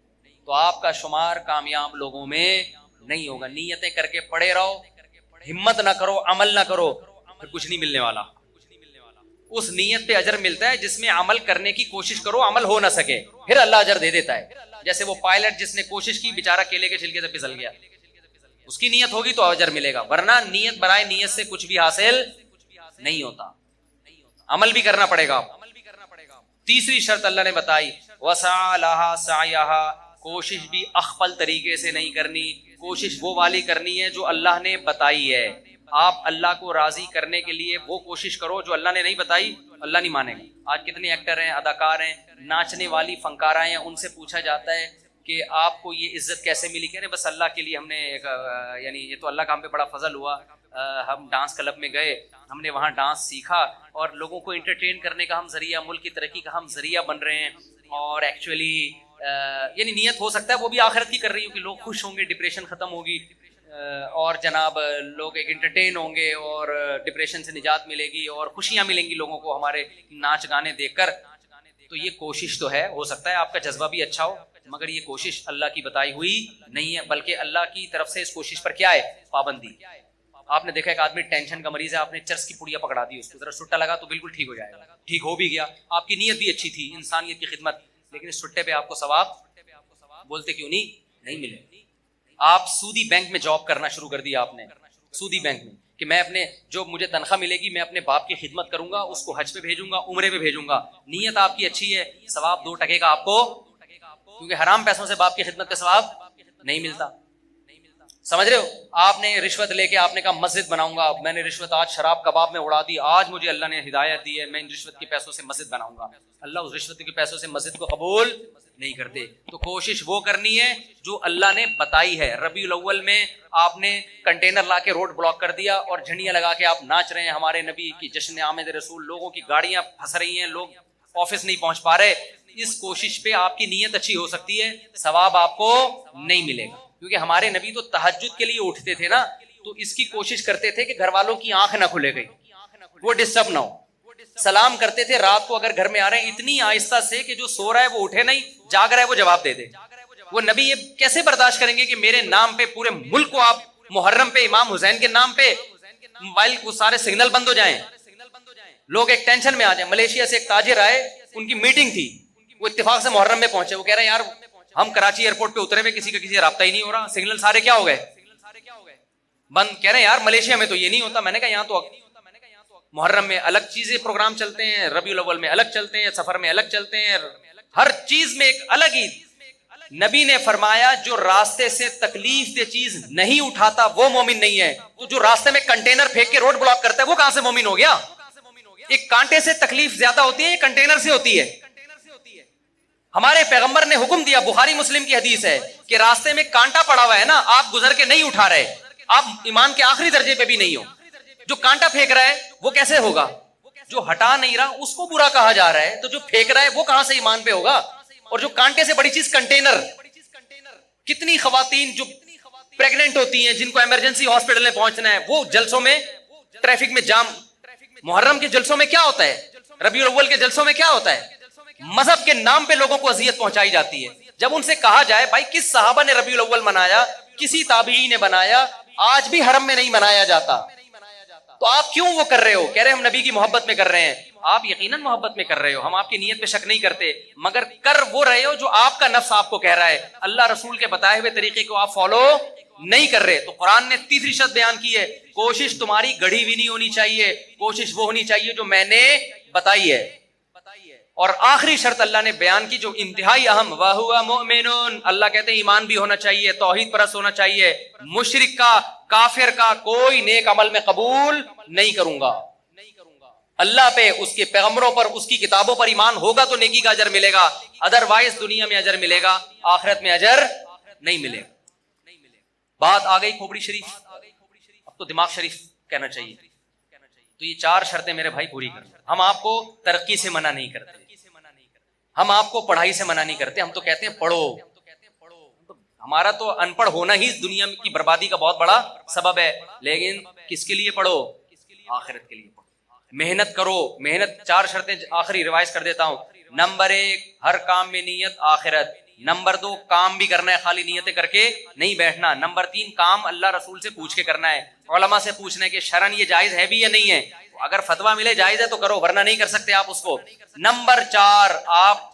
تو آپ کا شمار کامیاب لوگوں میں نہیں ہوگا. نیتیں کر کے پڑے رہو, ہمت نہ کرو, عمل نہ کرو, پھر کچھ نہیں ملنے والا. اس نیت پہ اجر ملتا ہے جس میں عمل کرنے کی کوشش کرو, عمل ہو نہ سکے, پھر اللہ اجر دے دیتا ہے. جیسے وہ پائلٹ جس نے کوشش کی, بیچارہ کیلے کے چھلکے سے پھسل گیا, اس کی نیت ہوگی تو اجر ملے گا, ورنہ نیت برائے نیت سے کچھ بھی حاصل نہیں ہوتا. عمل بھی کرنا پڑے گا. تیسری شرط اللہ نے بتائی وسعى لها سعيها, کوشش بھی اخفل طریقے سے نہیں کرنی, کوشش وہ والی کرنی ہے جو اللہ نے بتائی ہے. آپ اللہ کو راضی کرنے کے لیے وہ کوشش کرو جو اللہ نے نہیں بتائی, اللہ نہیں مانے گا. آج کتنے ایکٹر ہیں, اداکار ہیں, ناچنے والی فنکارہ ہیں, ان سے پوچھا جاتا ہے کہ آپ کو یہ عزت کیسے ملی؟ کہہ رہے بس اللہ کے لیے ہم نے یعنی یہ تو اللہ کا ہم پہ بڑا فضل ہوا, ہم ڈانس کلب میں گئے, ہم نے وہاں ڈانس سیکھا, اور لوگوں کو انٹرٹین کرنے کا ہم ذریعہ, ملک کی ترقی کا ہم ذریعہ بن رہے ہیں. اور ایکچولی یعنی نیت ہو سکتا ہے وہ بھی آخرت کی کر رہی ہو کہ لوگ خوش ہوں گے, ڈپریشن ختم ہوگی, اور جناب لوگ ایک انٹرٹین ہوں گے, اور ڈپریشن سے نجات ملے گی, اور خوشیاں ملیں گی لوگوں کو ہمارے ناچ گانے دیکھ کر. تو یہ کوشش تو ہے, ہو سکتا ہے آپ کا جذبہ بھی اچھا ہو, مگر یہ کوشش اللہ کی بتائی ہوئی نہیں ہے, بلکہ اللہ کی طرف سے اس کوشش پر کیا ہے؟ پابندی. آپ نے دیکھا ایک آدمی ٹینشن کا مریض ہے, آپ نے چرس کی پڑیا پکڑا دی, اس کو ذرا سٹا لگا تو بالکل ٹھیک ہو جائے گا. ٹھیک ہو بھی گیا, آپ کی نیت بھی اچھی تھی, انسانیت کی خدمت, لیکن اس سٹے پہ آپ کو ثواب بولتے کیوں نہیں ملے. آپ سودی بینک میں جاب کرنا شروع کر دیا آپ نے, سودی بینک میں, کہ میں اپنے جو مجھے تنخواہ ملے گی میں اپنے باپ کی خدمت کروں گا, اس کو حج پہ بھیجوں گا, عمرے پہ بھیجوں گا. نیت آپ کی اچھی ہے, ثواب 2 ٹکے کا آپ کو, کیونکہ حرام پیسوں سے باپ کی خدمت کا ثواب نہیں ملتا. سمجھ رہے ہو؟ آپ نے رشوت لے کے آپ نے کہا مسجد بناؤں گا، میں نے رشوت آج شراب کباب میں اڑا دی، آج مجھے اللہ نے ہدایت دی ہے میں ان رشوت کے پیسوں سے مسجد بناؤں گا، اللہ اس رشوت کے پیسوں سے مسجد کو قبول نہیں کرتے۔ تو کوشش وہ کرنی ہے جو اللہ نے بتائی ہے۔ ربیع الاول میں آپ نے کنٹینر لا کے روڈ بلاک کر دیا اور جھنڈیاں لگا کے آپ ناچ رہے ہیں ہمارے نبی کی جشن آمد رسول، لوگوں کی گاڑیاں پھنس رہی ہیں، لوگ آفس نہیں پہنچ پا رہے، اس کوشش پہ آپ کی نیت اچھی ہو سکتی ہے، ثواب آپ کو نہیں ملے گا، کیونکہ ہمارے نبی تو تہجد کے لیے اٹھتے تھے نا، تو اس کی کوشش کرتے تھے کہ گھر والوں کی آنکھ نہ کھلے گئی، وہ ڈسٹرب نہ ہو، سلام کرتے تھے رات کو اگر گھر میں آ رہے ہیں اتنی آہستہ سے کہ جو سو رہا ہے وہ اٹھے نہیں، جاگ رہا ہے وہ جواب دے دے۔ وہ نبی یہ کیسے برداشت کریں گے کہ میرے نام پہ پورے ملک کو آپ محرم پہ امام حسین کے نام پہ موبائل کو سارے سگنل بند ہو جائیں، لوگ ایک ٹینشن میں آ جائیں۔ ملیشیا سے ایک تاجر آئے، ان کی میٹنگ تھی، وہ اتفاق سے محرم میں پہنچے، وہ کہہ رہے ہیں یار ہم کراچی ایئرپورٹ پہ اترے ہوئے کسی کا کسی سے رابطہ ہی نہیں ہو رہا، سگنل سارے کیا ہو گئے بند۔ کہہ رہے ہیں یار ملیشیا میں تو یہ نہیں ہوتا۔ میں نے کہا یہاں تو محرم میں الگ چیزیں پروگرام چلتے ہیں، ربیع الاول میں الگ چلتے ہیں، سفر میں الگ چلتے ہیں، ہر چیز میں ایک الگ ہی۔ نبی نے فرمایا جو راستے سے تکلیف دہ چیز نہیں اٹھاتا وہ مومن نہیں ہے، تو جو راستے میں کنٹینر پھینک کے روڈ بلاک کرتا ہے وہ کہاں سے مومن ہو گیا؟ ایک کانٹے سے تکلیف زیادہ ہوتی ہے، ایک کنٹینر سے ہوتی ہے۔ ہمارے پیغمبر نے حکم دیا، بخاری مسلم کی حدیث ہے کہ راستے میں کانٹا پڑا ہوا ہے نا، آپ گزر کے نہیں اٹھا رہے، آپ ایمان کے آخری درجے پہ بھی نہیں ہو۔ جو کانٹا پھینک رہا ہے وہ کیسے ہوگا؟ جو ہٹا نہیں رہا اس کو برا کہا جا رہا ہے، تو جو پھینک رہا ہے وہ کہاں سے ایمان پہ ہوگا؟ اور جو کانٹے سے بڑی چیز کنٹینر، کتنی خواتین جو پریگننٹ ہوتی ہیں جن کو ایمرجنسی ہاسپٹل میں پہنچنا ہے، وہ جلسوں میں ٹریفک میں جام۔ محرم کے جلسوں میں کیا ہوتا ہے؟ ربیع الاول کے جلسوں میں کیا ہوتا ہے؟ مذہب کے نام پہ لوگوں کو اذیت پہنچائی جاتی ہے۔ جب ان سے کہا جائے بھائی کس صحابہ نے ربیع الاول منایا، کسی تابعی نے بنایا، آج بھی حرم میں نہیں منایا جاتا، تو آپ کیوں وہ کر رہے ہو؟ کہہ رہے ہم نبی کی محبت میں کر رہے ہیں۔ آپ یقیناً محبت میں کر رہے ہو، ہم آپ کی نیت پہ شک نہیں کرتے، مگر کر وہ رہے ہو جو آپ کا نفس آپ کو کہہ رہا ہے، اللہ رسول کے بتائے ہوئے طریقے کو آپ فالو نہیں کر رہے۔ تو قرآن نے تیسری شرط بیان کی ہے، کوشش تمہاری گڑھی ہوئی نہیں ہونی چاہیے، کوشش وہ ہونی چاہیے جو میں نے بتائی ہے۔ اور آخری شرط اللہ نے بیان کی جو انتہائی اہم، وَهُوَ مُؤْمِنٌ، اللہ کہتے ہیں ایمان بھی ہونا چاہیے، توحید پرست ہونا چاہیے، مشرک کا کافر کا کوئی نیک عمل میں قبول نہیں کروں گا۔ اللہ پہ، اس کے پیغمبروں پر، اس کی کتابوں پر ایمان ہوگا تو نیکی کا اجر ملے گا، ادروائز دنیا میں اجر ملے گا، آخرت میں اجر نہیں ملے گا۔ بات آ گئی کھوپڑی شریف، اب تو دماغ شریف کہنا چاہیے۔ تو یہ چار شرطیں میرے بھائی پوری کریں۔ ہم آپ کو ترقی سے منع نہیں کرتے، ہم آپ کو پڑھائی سے منع نہیں کرتے، ہم تو کہتے ہیں پڑھو۔ ہمارا تو ان پڑھ ہونا ہی دنیا کی بربادی کا بہت بڑا سبب ہے، لیکن کس کے لیے پڑھو؟ آخرت کے لیے پڑھو، محنت کرو۔ محنت، چار شرطیں آخری ریوائز کر دیتا ہوں۔ نمبر 1، ہر کام میں نیت آخرت۔ نمبر 2، کام بھی کرنا ہے، خالی نیتیں کر کے نہیں بیٹھنا۔ نمبر 3، کام اللہ رسول سے پوچھ کے کرنا ہے، علماء سے پوچھنا ہے کہ شرعن یہ جائز ہے بھی یا نہیں ہے، اگر فتویٰ ملے جائز ہے تو کرو، ورنہ نہیں کر سکتے آپ اس کو۔ نمبر 4، آپ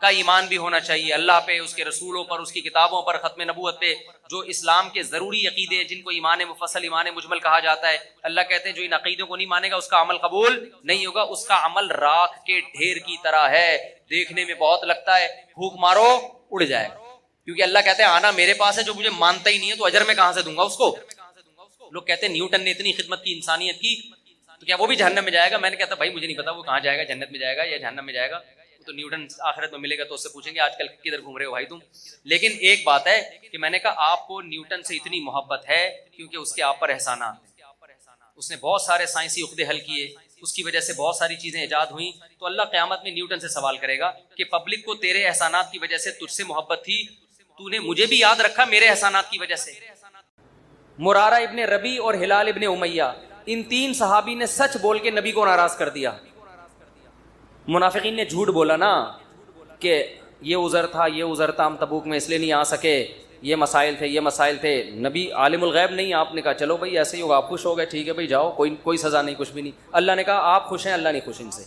کا ایمان بھی ہونا چاہیے اللہ پہ، اس کے رسولوں پر، اس کی کتابوں پر، ختم نبوت پہ، جو اسلام کے ضروری عقیدے جن کو ایمان مفصل، ایمان مجمل کہا جاتا ہے۔ اللہ کہتے ہیں جو ان عقیدوں کو نہیں مانے گا اس کا عمل قبول نہیں ہوگا، اس کا عمل راکھ کے ڈھیر کی طرح ہے، دیکھنے میں بہت لگتا ہے، پھونک مارو اڑ جائے، کیونکہ اللہ کہتے ہیں آنا میرے پاس ہے، جو مجھے مانتا ہی نہیں ہے تو اجر میں کہاں سے دوں گا اس کو۔ لوگ کہتے ہیں نیوٹن نے اتنی خدمت کی انسانیت کی تو کیا وہ بھی جہنم میں جائے گا؟ میں نے کہتا بھائی مجھے نہیں پتا وہ کہاں جائے گا، جنت میں جائے گا یا جہنم میں جائے گا، تو نیوٹن آخرت میں ملے گا تو اس سے پوچھیں گے آج کل کدھر گھوم رہے ہو بھائی تم۔ لیکن ایک بات ہے کہ میں نے کہا آپ کو نیوٹن سے اتنی محبت ہے کیونکہ اس کے آپ پر احسانات ہیں، اس نے بہت سارے سائنسی عقدے حل کیے، اس کی وجہ سے بہت ساری چیزیں ایجاد ہوئیں، تو اللہ قیامت میں نیوٹن سے سوال کرے گا کہ پبلک کو تیرے احسانات کی وجہ سے تجھ سے محبت تھی، تو نے مجھے بھی یاد رکھا میرے احسانات کی وجہ سے۔ مرارہ ابن ربیع اور ہلال ابن امیہ، ان 3 صحابی نے سچ بول کے نبی کو ناراض کر دیا۔ منافقین نے جھوٹ بولا نا کہ یہ عذر تھا، یہ عذر تھا، ہم تبوک میں اس لیے نہیں آ سکے، یہ مسائل تھے، یہ مسائل تھے۔ نبی عالم الغیب نہیں، آپ نے کہا چلو بھائی ایسے ہی ہوگا، آپ خوش ہو گئے، ٹھیک ہے بھائی جاؤ، کوئی سزا نہیں، کچھ بھی نہیں۔ اللہ نے کہا آپ خوش ہیں، اللہ نہیں خوش ان سے۔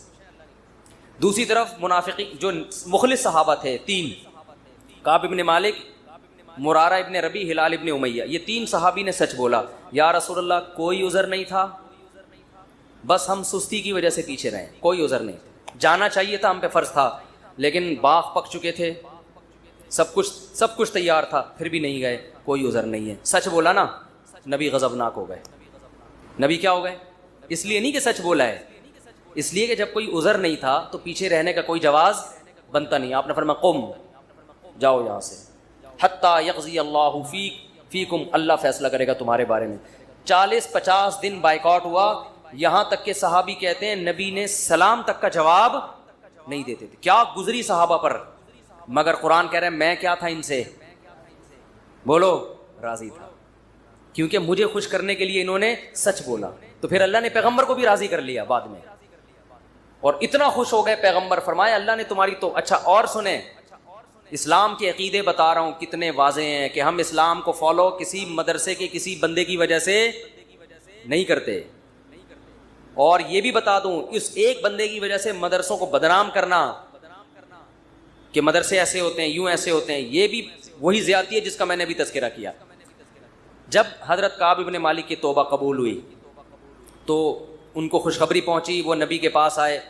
دوسری طرف منافقین جو مخلص صحابہ تھے 3، کعب ابن مالک، مرارہ ابن ربیع، ہلال ابن امیہ، یہ 3 صحابی نے سچ بولا، یا رسول اللہ کوئی عذر نہیں تھا، بس ہم سستی کی وجہ سے پیچھے رہے، کوئی عذر نہیں، جانا چاہیے تھا، ہم پہ فرض تھا، لیکن باغ پک چکے تھے، سب کچھ تیار تھا پھر بھی نہیں گئے, کوئی عذر نہیں ہے. سچ بولا نا, نبی غضبناک ہو گئے. نبی کیا ہو گئے؟ اس لیے نہیں کہ سچ بولا ہے, اس لیے کہ جب کوئی عذر نہیں تھا تو پیچھے رہنے کا کوئی جواز بنتا نہیں. آپ نے فرمایا قم, جاؤ یہاں سے, حتی یقضی اللہ فیکم, اللہ فیصلہ کرے گا تمہارے بارے میں. 40-50 دن بائیکاٹ ہوا, یہاں تک کہ صحابی کہتے ہیں نبی نے سلام تک کا جواب نہیں دیتے تھے. کیا گزری صحابہ پر, مگر قرآن کہہ رہے ہیں میں کیا تھا ان سے, بولو, راضی تھا, کیونکہ مجھے خوش کرنے کے لیے انہوں نے سچ بولا. تو پھر اللہ نے پیغمبر کو بھی راضی کر لیا بعد میں, اور اتنا خوش ہو گئے پیغمبر, فرمایا اللہ نے تمہاری تو. اچھا اور سنیں, اسلام کے عقیدے بتا رہا ہوں کتنے واضح ہیں کہ ہم اسلام کو فالو کسی مدرسے کے کسی بندے کی وجہ سے نہیں کرتے. اور یہ بھی بتا دوں, اس ایک بندے کی وجہ سے مدرسوں کو بدنام کرنا کہ مدرسے ایسے ہوتے ہیں, یوں ایسے ہوتے ہیں, یہ بھی وہی زیادتی ہے جس کا میں نے بھی تذکرہ کیا. جب حضرت کعب ابن مالک کی توبہ قبول ہوئی تو ان کو خوشخبری پہنچی, وہ نبی کے پاس آئے.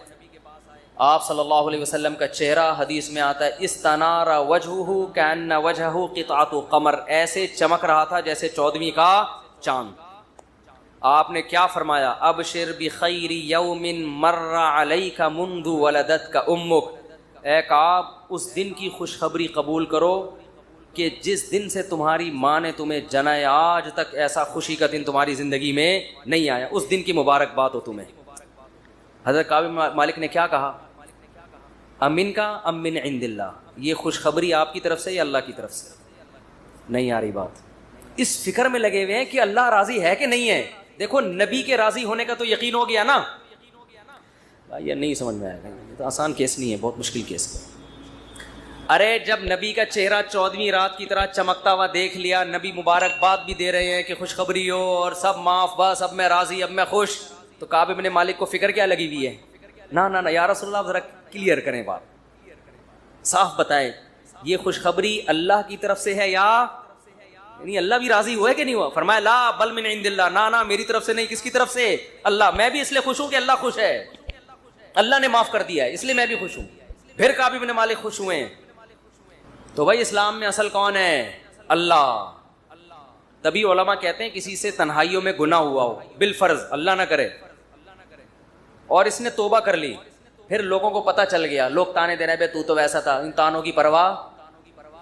آپ صلی اللہ علیہ وسلم کا چہرہ حدیث میں آتا ہے استنار وجہہ کأن وجہہ قطعۃ قمر, ایسے چمک رہا تھا جیسے 14ویں کا چاند. آپ نے کیا فرمایا, ابشر بخیر یوم مر علیک منذ ولدتک امک, اے کعب اس دن کی خوشخبری قبول کرو کہ جس دن سے تمہاری ماں نے تمہیں جنا ہے آج تک ایسا خوشی کا دن تمہاری زندگی میں نہیں آیا, اس دن کی مبارکباد ہو تمہیں. حضرت کعب مالک نے کیا کہا, امن کا ام من عند اللہ, یہ خوشخبری آپ کی طرف سے یا اللہ کی طرف سے؟ نہیں آ رہی بات. اس فکر میں لگے ہوئے ہیں کہ اللہ راضی ہے کہ نہیں ہے. دیکھو نبی کے راضی ہونے کا تو یقین ہو گیا نا. یہ نہیں سمجھ میں آئے گا, یہ تو آسان کیس نہیں ہے, بہت مشکل کیس ہے. ارے جب نبی کا چہرہ 14ویں رات کی طرح چمکتا ہوا دیکھ لیا, نبی مبارکباد بھی دے رہے ہیں کہ خوشخبری ہو اور سب معاف, بس اب میں راضی, اب میں خوش, تو کعب ابن مالک کو فکر کیا لگی ہوئی ہے, نہ یا رسول اللہ ذرا کلیئر کریں بات, صاف بتائیں یہ خوشخبری اللہ کی طرف سے ہے یا یعنی اللہ بھی راضی ہوا ہے کہ نہیں ہوا؟ فرمایا لا بل من عند اللہ, نہ میری طرف سے نہیں, کس کی طرف سے؟ اللہ. میں بھی اس لیے خوش ہوں کہ اللہ خوش ہے, اللہ نے معاف کر دیا ہے, اس لیے میں بھی خوش ہوں. پھر کعب ابن مالک خوش ہوئے ہیں. تو بھائی اسلام میں اصل کون ہے؟ اللہ. تبھی علماء کہتے ہیں کسی سے تنہائیوں میں گناہ ہوا ہو بالفرض, اللہ نہ کرے, اور اس نے توبہ کر لی, پھر لوگوں کو پتہ چل گیا, لوگ تانے دے رہے بے تو ویسا تھا, ان تانوں کی پرواہ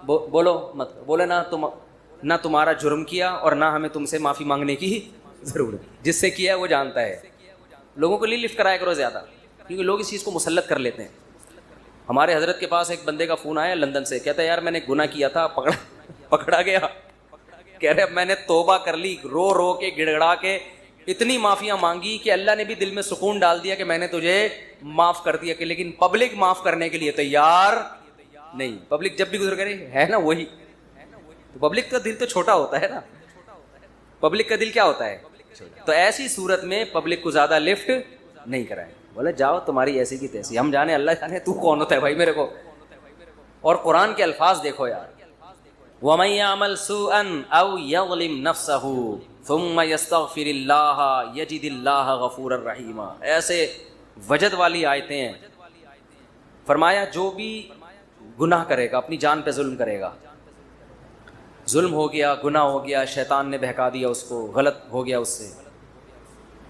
بولو مت, بولے نہ تمہارا جرم کیا اور نہ ہمیں تم سے معافی مانگنے کی ضرورت, جس سے کیا ہے وہ جانتا ہے. لوگوں کو لفٹ کرایا کرو زیادہ, کیونکہ لوگ اس چیز کو مسلط کر لیتے ہیں. ہمارے حضرت کے پاس ایک بندے کا فون آیا لندن سے, کہتا ہے یار میں نے گناہ کیا تھا, پکڑا گیا, کہہ رہے اب میں نے توبہ کر لی, رو کے گڑ گڑا کے اتنی معافیاں مانگی کہ اللہ نے بھی دل میں سکون ڈال دیا کہ میں نے تجھے معاف کر دیا, کہ لیکن پبلک معاف کرنے کے لیے تیار نہیں. پبلک جب بھی گزر کرے ہے نا وہی, تو پبلک کا دل تو چھوٹا ہوتا ہے نا, پبلک کا دل کیا ہوتا ہے, تو ایسی صورت میں پبلک کو زیادہ لفٹ نہیں کرائے. بولے جاؤ تمہاری ایسی کی تیسی, ہم جانے اللہ جانے تو کون ہوتا ہے بھائی میرے کو. اور قرآن کے الفاظ دیکھو یار, وَمَن يَعْمَلْ سُوءًا أَوْ يَظْلِمْ نَفْسَهُ ثُمَّ يَسْتَغْفِرِ اللَّهَ يَجِدِ اللَّهَ غَفُورًا رَحِيمًا. ایسے وجد والی آیتیں ہیں. فرمایا جو بھی گناہ کرے گا, اپنی جان پہ ظلم کرے گا, ظلم ہو گیا, گناہ ہو گیا, شیطان نے بہکا دیا اس کو, غلط ہو گیا اس سے,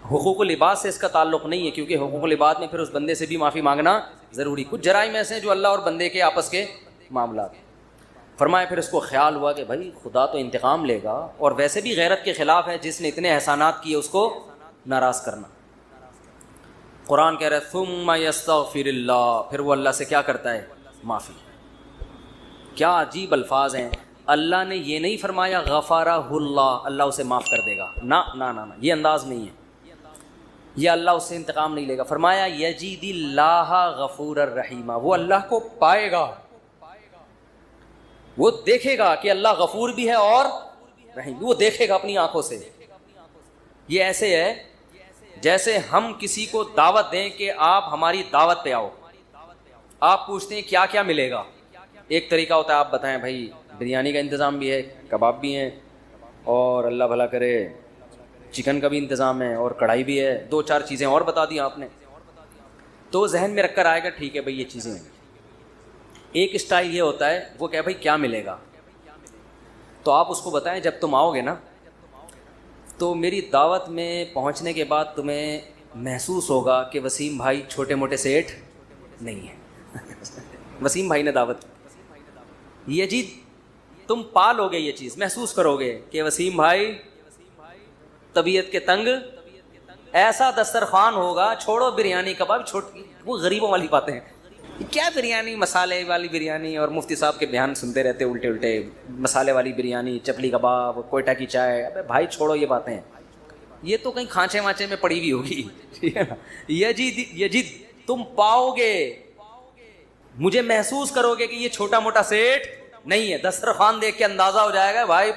حقوق العباد سے اس کا تعلق نہیں ہے, کیونکہ حقوق العباد میں پھر اس بندے سے بھی معافی مانگنا ضروری. کچھ جرائم ایسے ہیں جو اللہ اور بندے کے آپس کے معاملات. فرمایا پھر اس کو خیال ہوا کہ بھائی خدا تو انتقام لے گا, اور ویسے بھی غیرت کے خلاف ہے, جس نے اتنے احسانات کیے اس کو ناراض کرنا. قرآن کہہ رہا ہے ثم یستغفر اللہ, پھر وہ اللہ سے کیا کرتا ہے, معافی. کیا عجیب الفاظ ہیں. اللہ نے یہ نہیں فرمایا غفارہ اللہ, اللہ اسے معاف کر دے گا, نہ, یہ انداز نہیں ہے, یہ اللہ اس سے انتقام نہیں لے گا. فرمایا یجید اللہ غفور الرحیم, وہ اللہ کو پائے گا, وہ دیکھے گا کہ اللہ غفور بھی ہے اور رحیم, وہ دیکھے گا اپنی آنکھوں سے. یہ ایسے ہے جیسے ہم کسی کو دعوت دیں کہ آپ ہماری دعوت پہ آؤ, آپ پوچھتے ہیں کیا کیا ملے گا. ایک طریقہ ہوتا ہے آپ بتائیں بھائی بریانی کا انتظام بھی ہے, کباب بھی ہیں, اور اللہ بھلا کرے چکن کا بھی انتظام ہے, اور کڑھائی بھی ہے, 2-4 چیزیں اور بتا دی آپ نے, تو ذہن میں رکھ کر آئے گا ٹھیک ہے بھائی یہ چیزیں ہیں. ایک اسٹائل یہ ہوتا ہے وہ کہ بھائی کیا ملے گا, تو آپ اس کو بتائیں جب تم آؤ گے نا تو میری دعوت میں پہنچنے کے بعد تمہیں محسوس ہوگا کہ وسیم بھائی چھوٹے موٹے سیٹ نہیں ہیں. وسیم بھائی نے دعوت, یہ جی تم پالو گے, یہ چیز محسوس کرو گے کہ وسیم بھائی طبیعت کے تنگ, ایسا دسترخوان ہوگا, چھوڑو بریانی کباب, چھوٹی وہ غریبوں والی باتیں ہیں, کیا بریانی, مسالے والی بریانی, اور مفتی صاحب کے بیان سنتے رہتے الٹے الٹے, مسالے والی بریانی, چپلی کباب, کوئٹہ کی چائے. ابے بھائی چھوڑو یہ باتیں, یہ تو کہیں کھانچے وانچے میں پڑی ہوئی ہوگی, ٹھیک ہے نا. یہ جی تم پاؤ گے, مجھے محسوس کرو گے کہ یہ چھوٹا موٹا سیٹ نہیں ہے. دسترخوان دیکھ کے اندازہ ہو جائے گا بھائی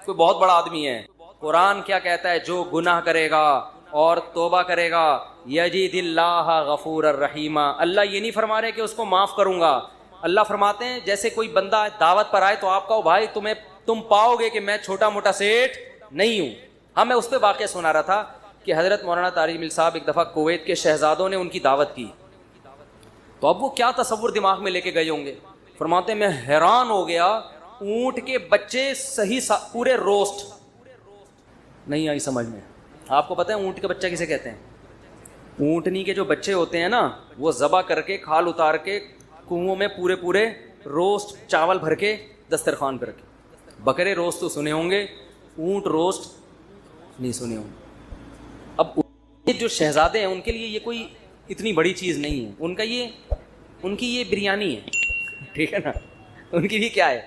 کوئی بہت بڑا آدمی ہے. قرآن کیا کہتا ہے, جو گناہ کرے گا اور توبہ کرے گا یجد اللہ غفور الرحیم. اللہ یہ نہیں فرما رہے کہ اس کو معاف کروں گا, اللہ فرماتے ہیں جیسے کوئی بندہ دعوت پر آئے تو آپ کہو بھائی تم پاؤ گے کہ میں چھوٹا موٹا سیٹ نہیں ہوں. ہاں میں اس پہ واقعہ سنا رہا تھا کہ حضرت مولانا طارق مل صاحب ایک دفعہ کویت کے شہزادوں نے ان کی دعوت کی, تو اب وہ کیا تصور دماغ میں لے کے گئے ہوں گے. فرماتے ہیں میں حیران ہو گیا, اونٹ کے بچے صحیح پورے روسٹ, نہیں آئی سمجھ میں. آپ کو پتہ ہے اونٹ کے بچہ کسے کہتے ہیں؟ اونٹنی کے جو بچے ہوتے ہیں نا وہ ذبح کر کے کھال اتار کے کنووں میں پورے روسٹ چاول بھر کے دسترخوان پہ رکھے. بکرے روسٹ تو سنے ہوں گے, اونٹ روسٹ نہیں سنے ہوں گے. اب جو شہزادے ہیں ان کے لیے یہ کوئی اتنی بڑی چیز نہیں ہے, ان کی یہ بریانی ہے, ٹھیک ہے نا, ان کی بھی کیا ہے.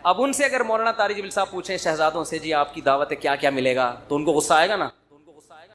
اب ان سے اگر مولانا طارق جبیل صاحب پوچھیں شہزادوں سے جی آپ کی دعوت ہے کیا کیا ملے گا, تو ان کو غصہ آئے گا نا.